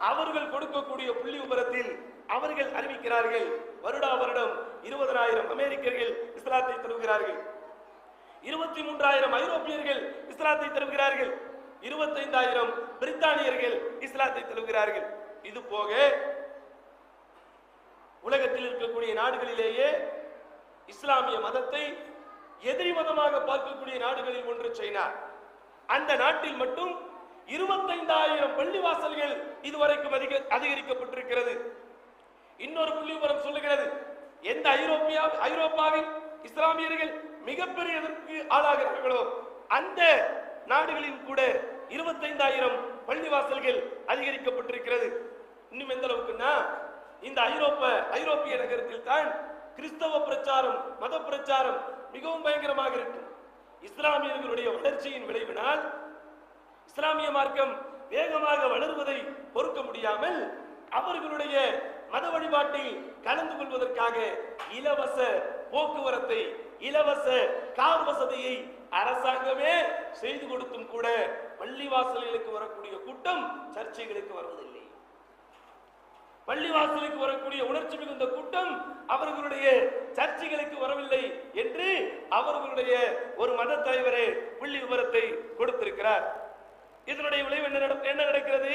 அவர்கள் கொடுக்கக்கூடிய புள்ளி விவரத்தில் அவர்கள் அறிவிக்கிறார்கள், வருடா வருடம் 20,000 அமெரிக்கர்கள் இஸ்லாத்தை தழுவுகிறார்கள், 23,000 ஐரோப்பியர்கள் இஸ்லாத்தை தழுவுகிறார்கள், 25,000 பிரித்தானியர்கள் இஸ்லாத்தை தழுவுகிறார்கள். இது போக உலகத்தில் இருக்கக்கூடிய நாடுகளிலேயே இஸ்லாமிய மதத்தை எதிரி மதமாக பார்க்கக்கூடிய நாடுகளில் ஒன்று சைனா. அந்த நாட்டில் மட்டும் 25,000 பள்ளிவாசல்கள் இதுவரைக்கும் அதிகரிக்கப்பட்டிருக்கிறது. இன்னொரு புள்ளி விவரம் சொல்லுகிறது, எந்த ஐரோப்பாவில் இஸ்லாமியர்கள் மிகப்பெரிய எதிர்ப்புக்கு ஆளாகிறார்களோ அந்த நாடுகளில் கூட 25,000 பள்ளிவாசல்கள் அதிகரிக்கப்பட்டிருக்கிறது. இன்னும் எந்த அளவுக்குன்னா, இந்த ஐரோப்பிய நகரத்தில் தான் கிறிஸ்தவ பிரச்சாரம், மத பிரச்சாரம் மிகவும் பயங்கரமாக இருக்கும். இஸ்லாமியர்களுடைய வளர்ச்சியின் விளைவினால் இஸ்லாமிய மார்க்கம் வேகமாக வளர்வதை பொறுக்க முடியாமல் அவர்களுடைய மத வழிபாட்டில் கலந்து கொள்வதற்காக இலவச போக்குவரத்தை, இலவச கார் வசதியை அரசாங்கமே செய்து கொடுத்தும் கூட பள்ளிவாசல்களுக்கு வரக்கூடிய கூட்டம் சர்ச்சைகளுக்கு வருவதில்லை. பள்ளிவாசலுக்கு வரக்கூடிய உணர்ச்சி மிகுந்த கூட்டம் அவர்களுடைய சர்ச்சைகளுக்கு வரவில்லை என்று அவர்களுடைய ஒரு மத தலைவரே புள்ளி விவரத்தை கொடுத்திருக்கிறார். இதனுடைய விளைவு என்ன நடக்கிறது?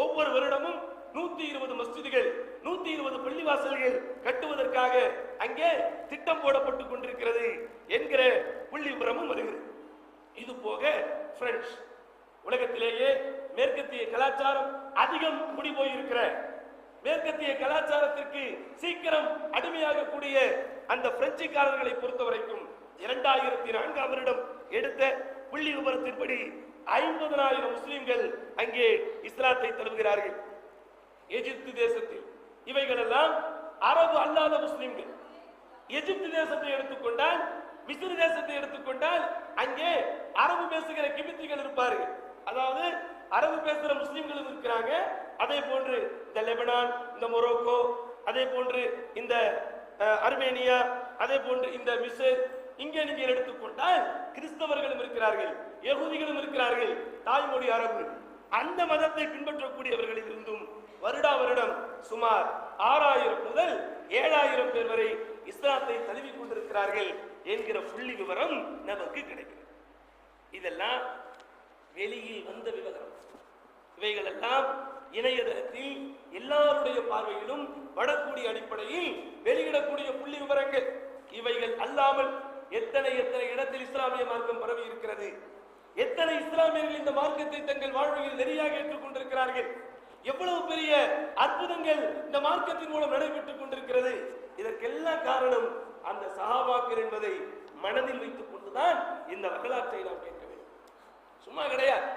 ஒவ்வொரு வருடமும் 120 மஸ்ஜிதுகள், 120 பள்ளிவாசல்கள் கட்டுவதற்காக அங்கே திட்டம் போடப்பட்டுக் கொண்டிருக்கிறது என்கிற புள்ளி விவரமும் வருகிறது. இது போக பிரெஞ்சு, உலகத்திலேயே மேற்கத்திய கலாச்சாரம் அதிகம் குடி போயிருக்கிற, மேற்கத்திய கலாச்சாரத்திற்கு சீக்கிரம் அடிமையாகக்கூடிய அந்த பிரெஞ்சுக்காரர்களை பொறுத்த வரைக்கும் 2004 வருடம் எடுத்த புள்ளி விவரத்தின்படி 50,000 முஸ்லிம்கள் அங்கே இஸ்லாத்தை தழுவுகிறார்கள். எகிப்து தேசத்தில் இவைகள் எல்லாம் அரபு அல்லாத முஸ்லிம்கள். எகிப்து தேசத்தை எடுத்துக்கொண்டால், மிஸ்ர் தேசத்தை எடுத்துக்கொண்டால் அங்கே அரபு பேசுகிற கிபித்திகள் இருப்பார்கள், அதாவது அரபு பேசுகிற முஸ்லிம்களும் இருக்கிறாங்க. அதே போன்று இந்த லெபனான், இந்த மொரோக்கோ, அதே போன்று இந்த அர்மேனியா, அதே போன்று இந்த மிஸ்ர், இங்கே நீங்கள் எடுத்துக்கொண்டால் கிறிஸ்தவர்களும் இருக்கிறார்கள், யகூதிகளும் இருக்கிறார்கள், தாய்மொழி அரபு. அந்த மதத்தை பின்பற்றக்கூடியவர்களில் இருந்தும் வருடா வருடம் சுமார் 6,000 முதல் 7,000 பேர் வரை இஸ்லாத்தை தழுவிக் கொண்டிருக்கிறார்கள் என்கிற புள்ளி விவரம் நமக்கு கிடைக்கிறது. இதெல்லாம் வெளியில் வந்த விவரம். இவைகள் எல்லாம் இணையதளத்தில் எல்லாருடைய பார்வையிலும் படக்கூடிய அடிப்படையில் வெளியிடக்கூடிய புள்ளி விவரங்கள். இவைகள் அல்லாமல் எத்தனை இடத்தில் இஸ்லாமிய மார்க்கம் பரவி இருக்கிறது, எத்தனை இஸ்லாமியர்கள் இந்த மார்க்கத்தை தங்கள் வாழ்வில் நெறியாக ஏற்றுக்கொண்டிருக்கிறார்கள், எவ்வளவு பெரிய அற்புதங்கள் இந்த மார்க்கத்தின் மூலம் நடைபெற்றுக் கொண்டிருக்கிறது. இதற்கெல்லாம் காரணம் அந்த சஹாபாக்கள் என்பதை மனதில் வைத்துக் கொண்டுதான் இந்த வரலாற்றை நாம் கேட்க வேண்டும். சும்மா கிடையாது.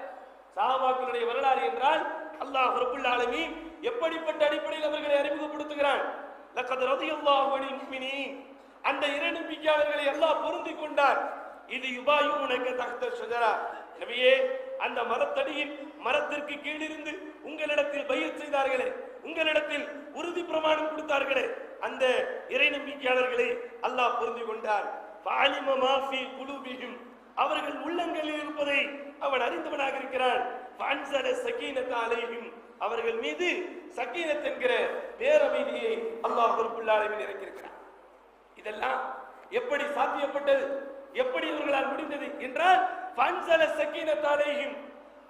சஹாபாக்களுடைய வரலாறு என்றால் அல்லாஹ் ரப்பல் ஆலமீன் எப்படிப்பட்ட அடிப்படையில் அவர்களை அறிமுகப்படுத்துகிறான். லக்கத் ரலியல்லாஹு அனில் முஃமினீன், அந்த இறை நம்பிக்கையாளர்களை அல்லாஹ் பொருந்திக் கொண்டார். இது யுபாயுனக தஹ்த ஷஜரா, நபியே அந்த மரத்தடியின் மரத்திற்கு கீழிருந்து உங்களிடத்தில் பையத் செய்தார்களே, உங்களிடத்தில் உறுதி பிரமாணம் கொடுத்தார்களே, அந்த இறை நம்பிக்கையாளர்களை அல்லாஹ் புரிந்து கொண்டார். ஃபஅலிம மா ஃபீ குலூபிஹிம், அவர்கள் உள்ளங்களில் இருப்பதை அவன் அறிந்தவனாக இருக்கிறான். ஃபஅன்ஸல ஸகீனத அலைஹிம், அவர்கள் மீது சக்கீனத் என்கிற பேரமைதியை அல்லாஹ் ரப்பல் ஆலமீன் இறக்கியிருக்கிறார். இதெல்லாம் எப்படி சாத்தியப்பட்டது, எப்படி இவர்களால் முடிந்தது என்றால் ஃபஅன்ஸல ஸகீனத அலைஹிம்,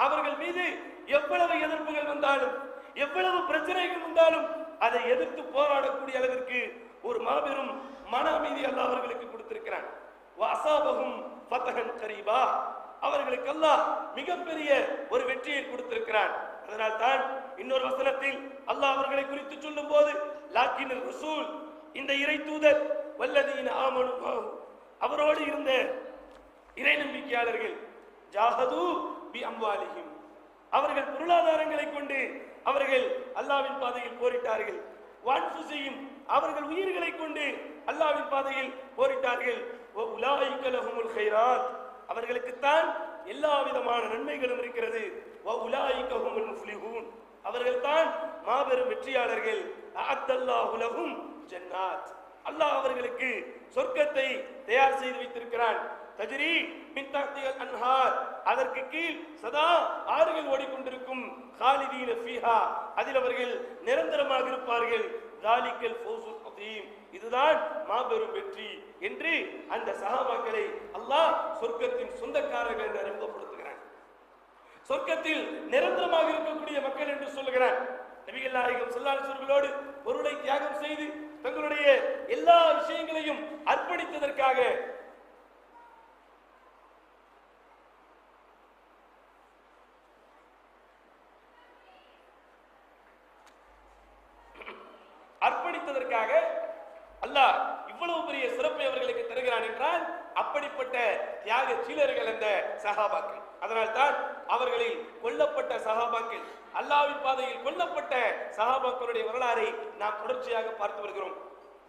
அவர்கள் மீது எவ்வளவு எதிர்ப்புகள் வந்தாலும், எவ்வளவு பிரச்சனைகள் வந்தாலும் அதை எதிர்த்து போராடக்கூடிய அளவிற்கு ஒரு மாபெரும் மன அமைதி அல்லாஹ் அவர்களுக்கு கொடுத்திருக்கிறான். வஅஸாபஹும் ஃபதஹன் கரீபா, அவர்களுக்கு அல்லாஹ் மிகப்பெரிய ஒரு வெற்றியை கொடுத்திருக்கிறான். அதனால் தான் இன்னொரு வசனத்தில் அல்லாஹ் அவர்களை குறித்து சொல்லும் போது லாக்கின் ரசூல், இந்த இறை தூதர், வல்லதீன ஆமனு மாஹு, அவரோடு இருந்த இறை நம்பிக்கையாளர்கள், ஜாஹது பி அம்வாலிஹிம், அவர்கள் பொருளாதாரங்களை கொண்டு அவர்கள் அல்லாஹ்வின் பாதையில் போரிட்டார்கள். வான்ஃபுஸிஹிம், அவர்கள் உயிர்களை கொண்டு அல்லாஹ்வின் பாதையில் போரிட்டார்கள். வஉலாயிக லஹுமுல் கைராத், அவர்களுக்குத்தான் எல்லா விதமான நன்மைகளும் இருக்கிறது. வஉலாயிக ஹுமுல் முஃப்லிஹூன், அவர்கள் தான் மாபெரும் வெற்றியாளர்கள். அஅத்தல்லாஹு லஹும் ஜன்னாத், அல்லாஹ் அவர்களுக்கு சொர்க்கத்தை தயார் செய்து வைத்திருக்கிறான். தஜ்ரி மின் தஹ்திஹல் அன்ஹார், அதற்கு கீழ் சதா ஆறுகள் ஓடிக்கொண்டிருக்கும். காலிதீன ஃபீஹா, அதில் அவர்கள் நிரந்தரமாக இருப்பார்கள். தாலிகல் ஃபௌசுல் அதீம், இதுதான் மாபெரும் வெற்றி என்று அந்த சஹாபாக்களை அல்லாஹ் சொர்க்கத்தின் சொந்தக்காரர்கள் என்று அறிமுகப்படுத்துகிறான். சொர்க்கத்தில் நிரந்தரமாக இருக்கக்கூடிய மக்கள் என்று சொல்லுகிறான். நபிகள் நாயகம் ஸல்லல்லாஹு அலைஹி வஸல்லமோடு பொருளை தியாகம் செய்து தங்களுடைய எல்லா விஷயங்களையும் அர்ப்பணித்ததற்காக அல்லாஹ் இவ்வளவு பெரிய சிறப்பை அவர்களுக்கு தருகிறான் என்றால் அப்படிப்பட்ட தியாக சீலர்கள் அந்த சஹாபாக்கள். அதனால் தான் அவர்களில் கொல்லப்பட்ட சஹாபாக்கள், அல்லாஹ்வின் பாதையில் கொல்லப்பட்ட சஹாபாக்களுடைய வரலாறை நாம் தொடர்ச்சியாக பார்த்து வருகிறோம்.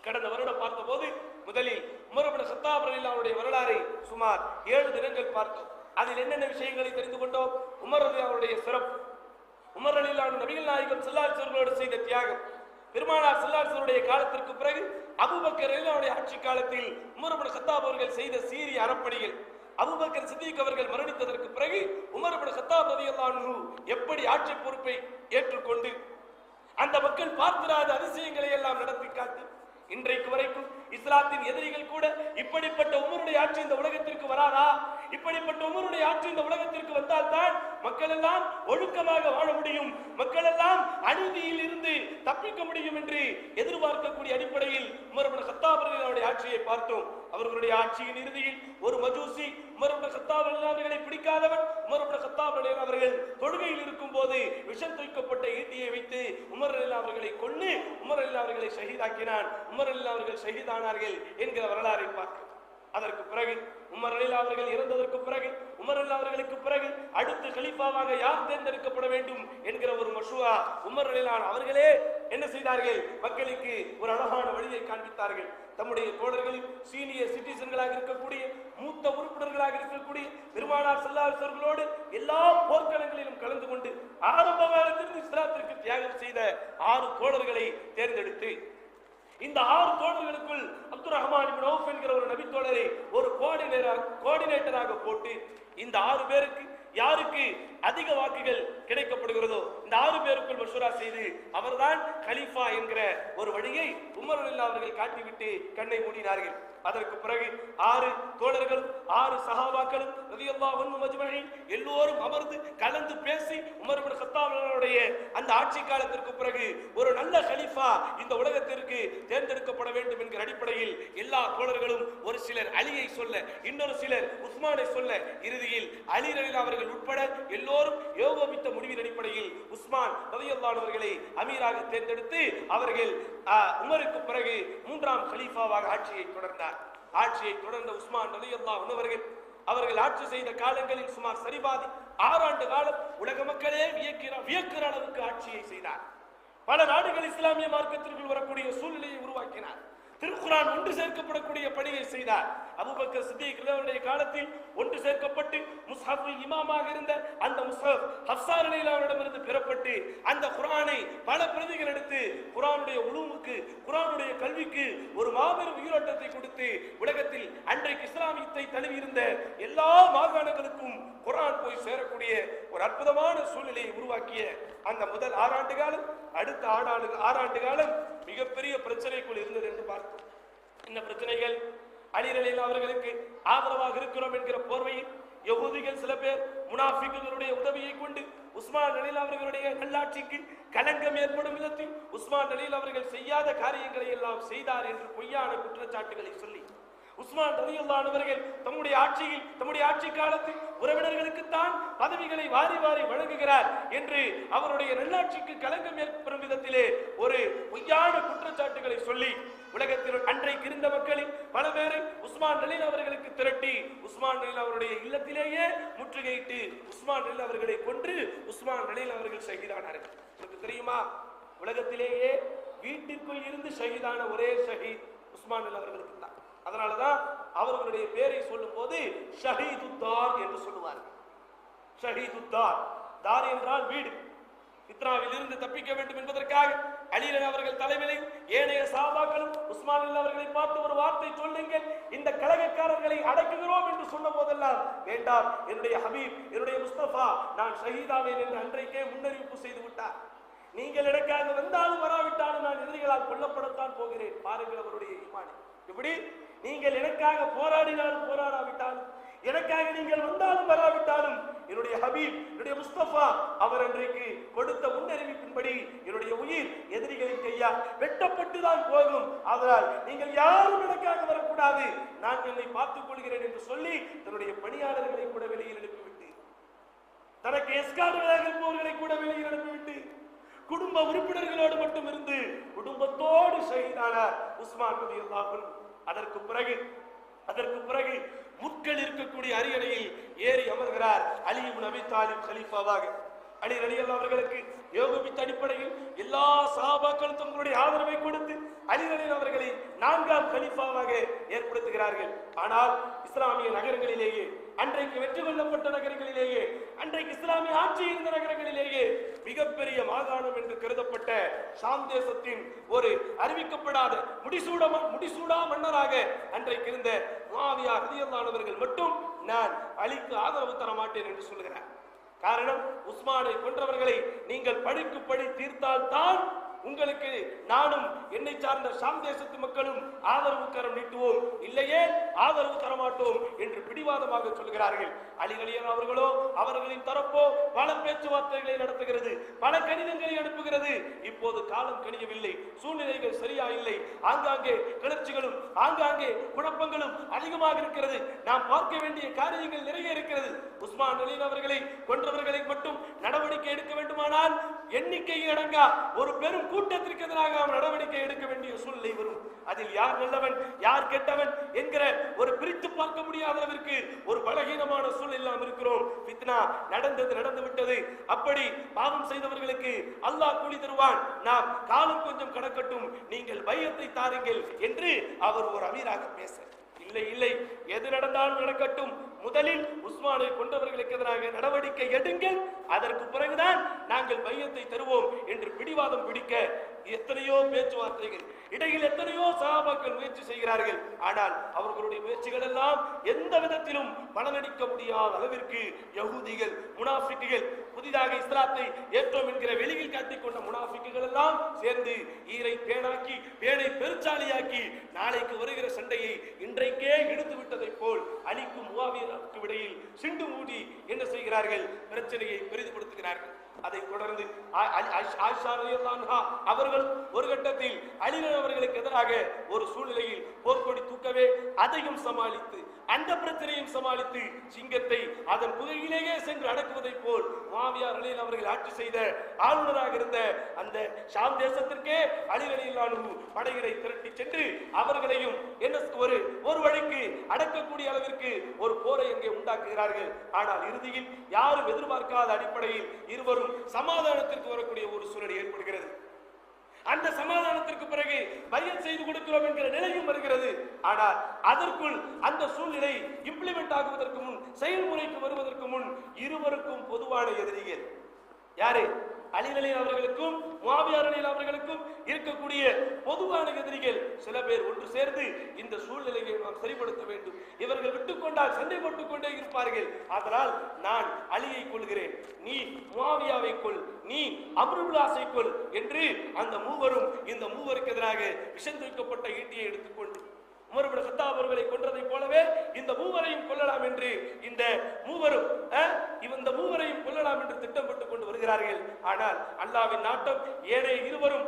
கடந்த வருடம் பார்த்தபோது முதலில் உமர் இப்னு கத்தாப் ரலியல்லாஹு அன்ஹுடைய வரலாறை சுமார் 7 தினங்கள் பார்த்தோம். அதில் என்னென்ன விஷயங்களை தெரிந்து கொண்டோம்? உமர் ரலியல்லாஹுடைய சிறப்பு, உமர் ரலியல்லாஹு அன்ஹு நபிகள் நாயகம் ஸல்லல்லாஹு அலைஹி வஸல்லம் செய்த தியாகம், பெருமானார் ஸல்லல்லாஹு அலைஹி வஸல்லம் காலத்திற்கு பிறகு அபூபக்கர் ரலியல்லாஹு ஆட்சி காலத்தில் உமர் இப்னு கத்தாப் அவர்கள் செய்த சீரிய அறப்பணிகள், அபூபக்கர் சித்திக் அவர்கள் மரணித்ததற்கு பிறகு உமர் இப்னு கத்தாப் ரலியல்லாஹு அன்ஹு எப்படி ஆட்சி பொறுப்பை ஏற்றுக்கொண்டு அந்த மக்கள் பார்த்திராத அதிசயங்களை எல்லாம் நடத்தி காத்து இன்றைக்கு வரைக்கும் இஸ்லாத்தின் எதிரிகள் கூட இப்படிப்பட்ட உமருடைய ஆட்சி இந்த உலகத்திற்கு வராதா, இப்படிப்பட்ட உமருடைய ஆட்சி இந்த உலகத்திற்கு வந்தால் தான் மக்கள் எல்லாம் ஒழுக்கமாக வாழ முடியும், மக்கள் எல்லாம் அநீதியில் இருந்து தப்பிக்க முடியும் என்று எதிர்பார்க்கக்கூடிய அடிப்படையில் உமர் இப்னு கத்தாப் அவர்களுடைய ஆட்சியை பார்த்தோம். அவர்களுடைய ஆட்சியின் இறுதியில் ஒரு மஜூசி உமர் இப்னு கத்தாப் அவர்களை பிடிக்காதவன் உமர் இப்னு கத்தாப் அவர்கள் தொழுகையில் இருக்கும் போது விஷம் தூக்கப்பட்ட ஈட்டியை வைத்து உமர் அவர்களை கொன்று உமர் அவர்களை ஷஹீதாக்கினான். உமர் அவர்கள் ஷஹீதானார்கள் என்கிற வரலாறை பார்க்கிறோம். அதற்கு பிறகு உமர் அவர்கள் இறந்ததற்கு பிறகு உமர் அவர்களுக்கு பிறகு அடுத்து கலீஃபாவாக யார் தேர்ந்தெடுக்கப்பட வேண்டும் என்கிற ஒரு மஷூரா உமர் அவர்களே என்ன செய்தார்கள்? மக்களுக்கு ஒரு அழகான வழியை காண்பித்தார்கள். தம்முடைய தோழர்களில் சீனியர் சிட்டிசன்களாக இருக்கக்கூடிய மூத்த உறுப்பினர்களாக இருக்கக்கூடிய பெருமானார் ஸல்லல்லாஹு அலைஹி வஸல்லமோடு எல்லா போர்க்களங்களிலும் கலந்து கொண்டு ஆரம்ப காலத்திலிருந்து இஸ்லாத்திற்கு தியாகம் செய்த 6 தோழர்களை தேர்ந்தெடுத்து இந்த 6 தோழர்களுக்குள் அப்துர் ரஹ்மான் இப்னு அவுஃப் என்கிற ஒரு நபி தோழரை ஒரு கோஆர்டினேட்டராக போட்டு இந்த 6 பேருக்கு யாருக்கு அதிக வாக்குகள் கிடைக்கப்படுகிறதோ இந்த 6 பேருக்குள் மஷூரா செய்து அவர்தான் கலீஃபா என்கிற ஒரு வழியை உமர் அவர்கள் காட்டிவிட்டு கண்ணை மூடினார்கள். அதற்கு பிறகு 6 தோழர்கள் 6 சஹாபாக்கள் ரலியல்லாஹு அன்ஹும் அஜ்மஈன் எல்லோரும் அமர்ந்து கலந்து பேசி உமர் இப்னு கத்தாப் அவர்களுடைய அந்த ஆட்சி காலத்திற்கு பிறகு ஒரு நல்ல கலீஃபா இந்த உலகத்திற்கு தேர்ந்தெடுக்கப்பட வேண்டும் என்கிற அடிப்படையில் எல்லா தோழர்களும் ஒரு சிலர் அலியை சொல்ல, இன்னொரு சிலர் உஸ்மானை சொல்ல, இறுதியில் அலி ரலியல்லாஹு அவர்கள் உட்பட எல்லோரும் யோகமித்த முடிவின் அடிப்படையில் உஸ்மான் ரலியல்லாஹு அன்ஹு அவர்களை அமீராக தேர்ந்தெடுத்து அவர்கள் உமருக்கு பிறகு 3ஆம் கலீஃபாவாக ஆட்சியை தொடர்ந்தார். ஆட்சியை தொடர்ந்த உஸ்மான் ரலியல்லாஹு அன்ஹு அவர்கள் ஆட்சி செய்த காலங்களில் சுமார் சரிபாதி 6 ஆண்டு காலம் உலக மக்களே வியக்கிற அளவுக்கு ஆட்சியை செய்தார். பல நாடுகள் இஸ்லாமிய மார்க்கத்திற்குள் வரக்கூடிய சூழ்நிலையை உருவாக்கினார். திருக்குர்ஆன் ஒன்று சேர்க்கப்படக்கூடிய பணியை செய்தார். அபூபக்கர் சித்திக் அவருடைய காலத்தில் ஒன்று சேர்க்கப்பட்டு முஸ்ஹஃபில் இமாமாக இருந்த அந்த முஸ்ஹப் ஹஃப்ஸா ரலியல்லாஹு அவரிடமிருந்து பெறப்பட்டு அந்த குர்ஆனை பல பிரதிகள் எடுத்து குர்ஆனுடைய உலூமுக்கு, குர்ஆனுடைய கல்விக்கு ஒரு மாபெரும் உயிரோட்டத்தை கொடுத்து உலகத்தில் அன்றைக்கு இஸ்லாமியத்தை தழுவி இருந்த எல்லா மாகாணங்களுக்கும் குர்ஆன் போய் சேரக்கூடிய ஒரு அற்புதமான சூழ்நிலையை உருவாக்கிய அந்த முதல் 6 ஆண்டு காலம், அடுத்த 6 ஆண்டு காலம் மிகப்பெரிய பிரச்சனைக்குள் இருந்தது என்று பார்த்தோம். இந்த பிரச்சனைகள் அலி ரலியல்லாஹு அவர்களுக்கு ஆதரவாக இருக்கிறோம் என்கிற போர்வையில் யகூதிகள் சில பேர் முனாஃபிக்குகளுடைய உதவியை கொண்டு உஸ்மான் ரலியல்லாஹு அவர்களுடைய நல்லாட்சிக்கு களங்கம் ஏற்படும் விதத்தில் உஸ்மான் ரலியல்லாஹு அவர்கள் செய்யாத காரியங்களை எல்லாம் செய்தார் என்று பொய்யான குற்றச்சாட்டுகளை சொல்லி உஸ்மான் ரலியல்லாஹு அவர்கள் தம்முடைய ஆட்சி காலத்தில் உறவினர்களுக்கு தான் பதவிகளை வாரி வாரி வழங்குகிறார் என்று அவருடைய நல்லாட்சிக்கு களங்கம் ஏற்படும் விதத்திலே ஒரு பொய்யான குற்றச்சாட்டுகளை சொல்லி உலகத்தில் அன்றைக்கு இருந்த மக்களில் பல பேரை உஸ்மான் ரலியல்லாஹு அவர்களுக்கு திரட்டி உஸ்மான் ரலியல்லாஹு அவருடைய இல்லத்திலேயே முற்றுகையிட்டு உஸ்மான் ரலியல்லாஹு அவர்களை கொன்று உஸ்மான் ரலியல்லாஹு அவர்கள் ஷஹீதானார்கள். உங்களுக்கு தெரியுமா, உலகத்திலேயே வீட்டிற்குள் இருந்து ஷஹீதான ஒரே ஷஹீத் உஸ்மான் ரலியல்லாஹு அவர்களுக்கு தான். அதனாலதான் அவர்களுடைய பேரை சொல்லும் போது ஷஹீதுத்தார் என்று சொல்லுவார்கள். ஷஹீதுத்தார், தார் என்றால் வீடு. ஃபித்னாவில் இருந்து தப்பிக்க வேண்டும் என்பதற்காக அலி ரலியல்லாஹு அவர்கள் தலைமையில் ஏனைய சஹாபாக்களும் உஸ்மான் ரலியல்லாஹு அவர்களை பார்த்து ஒரு வார்த்தை சொல்லுங்கள், இந்த கலகக்காரர்களை அடக்குகிறோம் என்று சொன்ன போதெல்லாம் வேண்டாம், என்னுடைய ஹபீப், என்னுடைய முஸ்தபா, நான் ஷஹீதாவேன் என்று அன்றைக்கே முன்னறிவிப்பு செய்து விட்டார். நீங்கள் எனக்காக வந்தாலும் வராவிட்டாலும் நான் எதிரிகளால் கொல்லப்படத்தான் போகிறேன். பாருங்கள் அவருடைய ஈமான். இப்படி நீங்கள் எனக்காக போராடினாலும் போராடாவிட்டாலும், எனக்காக நீங்கள் வந்தாலும் வராவிட்டாலும் என்னுடைய ஹபீப், என்னுடைய முஸ்தபா அவர் அன்றைக்கு கொடுத்த முன்னறிவிப்பின்படி என்னுடைய உயிர் எதிரிகளின் கையால் வெட்டப்பட்டுதான் போகும். அதனால் நீங்கள் யாரும் எனக்காக வரக்கூடாது, நான் என்னை பார்த்துக் கொள்கிறேன் என்று சொல்லி தன்னுடைய பணியாளர்களை கூட வெளியில் அனுப்பிவிட்டு, தனக்கு எஸ்கார்டுகளாக இருப்பவர்களை கூட வெளியில் அனுப்பிவிட்டு, குடும்ப உறுப்பினர்களோடு மட்டும் இருந்து குடும்பத்தோடு ஷஹீதானார் உஸ்மான் ரலியல்லாஹு அன்ஹு. அதற்கு பிறகு முட்கள் இருக்கக்கூடிய அரியணையில் ஏறி அமர்கிறார் அலி இப்னு அபி தாலிப் கலீஃபாவாக. அலி ரலியல்லாஹு அவர்களுக்கு யோகபித்த அடிப்படையில் எல்லா சஹாபாக்களும் தங்களுடைய ஆதரவை கொடுத்து அலி ரலியல்லாஹு அவர்களை 4ஆம் கலீஃபாவாக ஏற்படுத்துகிறார்கள். ஆனால் இஸ்லாமிய நகரங்களிலேயே, அன்றைக்கு வெற்றி கொள்ளப்பட்ட நகரங்களிலேயே, அன்றைக்கு இஸ்லாமிய ஆட்சி இருந்த நகரங்களிலேயே மிகப்பெரிய மாகாணம் என்று கருதப்பட்ட ஷாம் தேசத்தின் ஒரு அறிவிக்கப்படாத முடிசூடா மன்னராக அன்றைக்கு இருந்த முஆவியா ரலியல்லாஹு அவர்கள் மட்டும் நான் அலிக்கு ஆதரவு தர மாட்டேன் என்று சொல்கிறார். காரணம், உஸ்மானை கொன்றவர்களை நீங்கள் பழிக்கு பழி தீர்த்தால் தான் உங்களுக்கு நானும் என்னை சார்ந்த ஷாம் தேசத்து மக்களும் ஆதரவு கரம் நீட்டுவோம், இல்லையே ஆதரவு தரமாட்டோம் என்று பிடிவாதமாக சொல்கிறார்கள். அலி ரலியல்லாஹு அவர்களோ அவர்களின் தரப்போ பல பேச்சுவார்த்தைகளை நடத்துகிறது, பல கடிதங்களை அனுப்புகிறது. இப்போது காலம் கணியவில்லை, சூழ்நிலைகள் சரியா இல்லை, ஆங்காங்கே கிளர்ச்சிகளும் ஆங்காங்கே குழப்பங்களும் அதிகமாக இருக்கிறது, நாம் பார்க்க வேண்டிய காரியங்கள் நிறைய இருக்கிறது. உஸ்மான் ரலியல்லாஹு அவர்களை கொன்றவர்களை மட்டும் நடவடிக்கை எடுக்க வேண்டுமானால் எண்ணிக்கையில் அடங்கா ஒரு பெரும் கூட்டத்திற்கு எதிராக நடவடிக்கை எடுக்க வேண்டிய சூழ்நிலை வரும். அதில் யார் நல்லவன் யார் கெட்டவன் என்கிற ஒரு பிரித்து பார்க்க முடியாத அளவிற்கு ஒரு பலகீனமான சூழ்நிலை இருக்கிறோம். ஃபித்னா நடந்து விட்டது. அப்படி பாவம் செய்தவர்களுக்கு அல்லாஹ் கூலி தருவான், நாம் காலம் கொஞ்சம் கடக்கட்டும், நீங்கள் பையத்தை தாருங்கள் என்று அவர் ஒரு அமீராக பேச, இல்லை எது நடந்தாலும் நடக்கட்டும், முதலில் உஸ்மானை கொண்டவர்களுக்கு எதிராக நடவடிக்கை எடுங்கள், அதற்கு பிறகுதான் நாங்கள் பையத்தை தருவோம் என்று பிடிவாதம் பிடிக்க எத்தனையோ பேச்சுவார்த்தைகள், இடையில் எத்தனையோ சஹாபாக்கள் முயற்சி செய்கிறார்கள். ஆனால் அவர்களுடைய முயற்சிகள் எல்லாம் எந்த விதத்திலும் பலனளிக்க முடியாத அளவிற்கு யகூதிகள், முனாஃபிக்குகள், புதிதாக இஸ்லாத்தை ஏற்றோம் என்கிற வெளியில் காட்டிக்கொண்ட முனாஃபிக்குகள் எல்லாம் சேர்ந்து ஈரை பேனாக்கி, பேனை பெருச்சாலியாக்கி நாளைக்கு வருகிற சண்டையை இன்றைக்கே இழுத்து விட்டதை போல் அலிக்கும் முஆவியாவுக்கு இடையில் சிண்டு மூடி என்ன செய்கிறார்கள், பிரச்சனையை பெரிதுபடுத்துகிறார்கள். அதை தொடர்ந்து ஆயிஷா ரலியல்லாஹு அன்ஹா அவர்கள் ஒரு கட்டத்தில் அலி அவர்களுக்கு எதிராக ஒரு சூழ்நிலையில் போர்க்கொடி தூக்கவே அதையும் சமாளித்து, அந்த பிரச்சனையும் சமாளித்து, சிங்கத்தை அதன் புகையிலேயே சென்று அடக்குவதை போல் முஆவியா ரலியல்லாஹு அவர்கள் ஆட்சி செய்த ஆளுநராக இருந்த அந்த ஷாம் தேசத்திற்கே அலி ரலியல்லாஹு அன்ஹு படைகளை திரட்டி சென்று அவர்களையும் என்ன ஒரு வழிக்கு அடக்கக்கூடிய அளவிற்கு ஒரு போரை அங்கே உண்டாக்குகிறார்கள். ஆனால் இறுதியில் யாரும் எதிர்பார்க்காத அடிப்படையில் இருவரும் சமாதானத்திற்கு வரக்கூடிய ஒரு சூழல் ஏற்படுகிறது. அந்த சமாதானத்திற்கு பிறகு பையத் செய்து கொடுக்கிறோம் என்கிற நிலையும் வருகிறது. ஆனால் அதற்குள் அந்த சூழ்நிலை இம்ப்ளிமெண்ட் ஆகுவதற்கு முன், செயல்முறைக்கு வருவதற்கு முன் இருவருக்கும் பொதுவான எதிரிகள் யாரு? அலி ரலியல்லாஹு அவர்களுக்கும் முஆவியா ரலியல்லாஹு அவர்களுக்கும் இருக்கக்கூடிய பொதுவான எதிரிகள். சில பேர் ஒன்று சேர்ந்து இந்த சூழ்நிலையை நாம் சரிப்படுத்த வேண்டும், இவர்கள் விட்டுக்கொண்டால் சண்டை போட்டுக் கொண்டே இருப்பார்கள், அதனால் நான் அலியை கொள்கிறேன், நீ முஆவியாவை கொள், நீ அம்ர் இப்னு ஆஸை கொள் என்று அந்த மூவரும் இந்த மூவருக்கு எதிராக விஷம் தூக்கப்பட்ட ஈட்டியை எடுத்துக்கொண்டு உமர் இப்னு கத்தாப் அவர்களை கொன்றதை போலவே இந்த மூவரையும் கொல்லலாம் என்று இந்த மூவரும் கொல்லலாம் என்று திட்டம் போட்டுக் கொண்டு வருகிறார்கள். ஆனால் அல்லாஹ்வின் நாட்டம் ஏனைய இருவரும்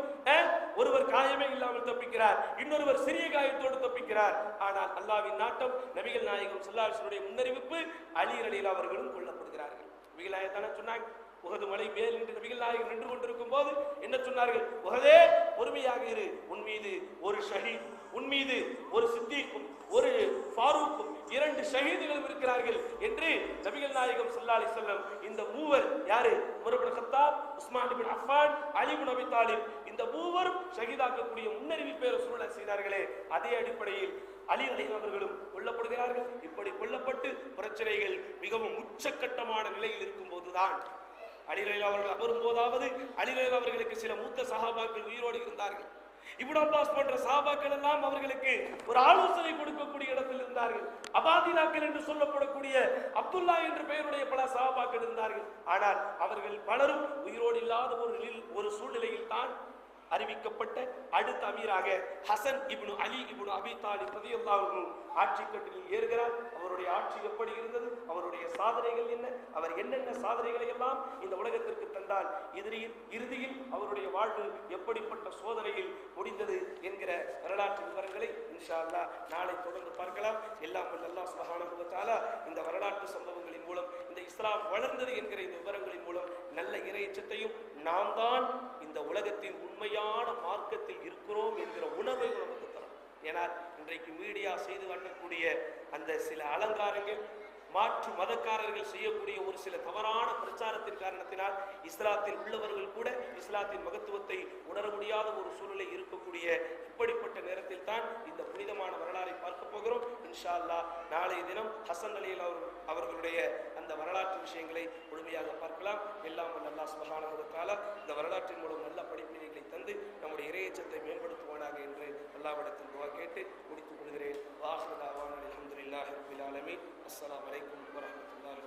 ஒருவர் காயமே இல்லாமல் தப்பிக்கிறார், இன்னொருவர் சிறிய காயத்தோடு தப்பிக்கிறார். ஆனால் அல்லாஹ்வின் நாட்டம் நபிகள் நாயகம் ஸல்லல்லாஹு அலைஹி வஸல்லம் முன்னறிவிப்பு அலி ரலியல்லாஹு அவர்களும் கொல்லப்படுகிறார்கள். நபிகள் நாயகம் சொன்னாங்க, உஹது மலை மேல் என்று நபிகள் நாயகம் நின்று கொண்டிருக்கும் போது என்ன சொன்னார்கள்? உஹதே பொறுமையாக இரு, உன் மீது ஒரு ஷஹீத், உன் மீது ஒரு சித்தீக்கும் ஒரு ஃபாரூக்கும் 2 ஷஹீதுகளும் இருக்கிறார்கள் என்று நபிகள் நாயகம் ஸல்லல்லாஹு அலைஹி வஸல்லம் இந்த மூவர் யாரு? உமர் இப்னு கத்தாப், உஸ்மான் இப்னு அஃபான், அலி இப்னு அபி தாலிப், இந்த மூவரும் ஷஹீதாக்கக்கூடிய முன்னறிவிப்பை ரசூலுல்லாஹ் செய்தார்களே, அதே அடிப்படையில் அலி ரலியல்லாஹு அவர்களும் கொல்லப்படுகிறார்கள். இப்படி கொல்லப்பட்டு பிரச்சனைகள் மிகவும் உச்சக்கட்டமான நிலையில் இருக்கும் போதுதான் அலி ரலியல்லாஹு அவர்கள் அமரும் போதாவது அலி ரலியல்லாஹு அவர்களுக்கு சில மூத்த சஹாபாக்கள் உயிரோடு இருந்தார்கள். இப்னு அப்பாஸ் போன்ற சஹாபாக்கள் எல்லாம் அவர்களுக்கு ஒரு ஆலோசனை கொடுக்கக்கூடிய இடத்தில் இருந்தார்கள். அபாதிலாக்கள் என்று சொல்லப்படக்கூடிய அப்துல்லா என்ற பெயருடைய பல சஹாபாக்கள் இருந்தார்கள். ஆனால் அவர்கள் பலரும் உயிரோடு இல்லாத ஒரு சூழ்நிலையில் தான் அறிவிக்கப்பட்ட அடுத்த அமீராக ஹசன் இப்னு அலி இப்னு அபி தாலிப் ரலியல்லாஹு அன்ஹு ஆட்சி கட்டிலில் ஏறுகிறார். அவருடைய ஆட்சி எப்படி இருந்தது, அவருடைய சாதனைகள் என்ன, அவர் என்னென்ன சாதனைகளை எல்லாம் இந்த உலகத்திற்கு தந்தால் இறுதியில் அவருடைய வாழ்வு எப்படிப்பட்ட சோதனையில் முடிந்தது என்கிற வரலாற்று விவரங்களை இன்ஷா அல்லாஹ் நாளை தொடர்ந்து பார்க்கலாம். எல்லாம் வல்ல அல்லாஹ் சுப்ஹானஹு வ தஆலா இந்த வரலாற்று சம்பவங்களின் மூலம் இந்த இஸ்லாம் வளர்ந்தது என்கிற இந்த விவரங்களின் மூலம் நல்ல இறையச்சத்தையும் நாம் தான் இந்த உலகத்தின் உண்மையான மார்க்கத்தில் இருக்கிறோம் என்கிற உணர்வை நமக்கு தரும். ஏன்னா இன்றைக்கு மீடியா செய்து காட்டக்கூடிய அந்த சில அலங்காரங்கள், மாற்று மதக்காரர்கள் செய்யக்கூடிய ஒரு சில தவறான பிரச்சாரத்தின் காரணத்தினால் இஸ்லாத்தில் உள்ளவர்கள் கூட இஸ்லாத்தின் மகத்துவத்தை உணர முடியாத ஒரு சூழ்நிலை இருக்கக்கூடிய இப்படிப்பட்ட நேரத்தில் தான் இந்த புனிதமான வரலாறை பார்க்க போகிறோம். இன்ஷா அல்லாஹ் நாளைய தினம் ஹசன் ரலியல்லாஹு அவர்களுடைய அந்த வரலாற்று விஷயங்களை முழுமையாக பார்க்கலாம். எல்லாம் அல்லாஹ் சுப்ஹானஹு வ தஆலா இந்த வரலாற்றின் மூலம் நல்ல படிப்பினைகளை தந்து நம்முடைய இறையச்சத்தை மேம்படுத்துவானாக என்று அல்லாஹ்விடத்தில் துஆ கேட்டு முடித்துக் கொள்கிறேன். வாஹிரு தஅவானா அல்ஹம்துலில்லாஹி ரப்பில் ஆலமீன். அஸ்ஸலாமு அலைக்கும் வரஹ்மத்துல்லாஹி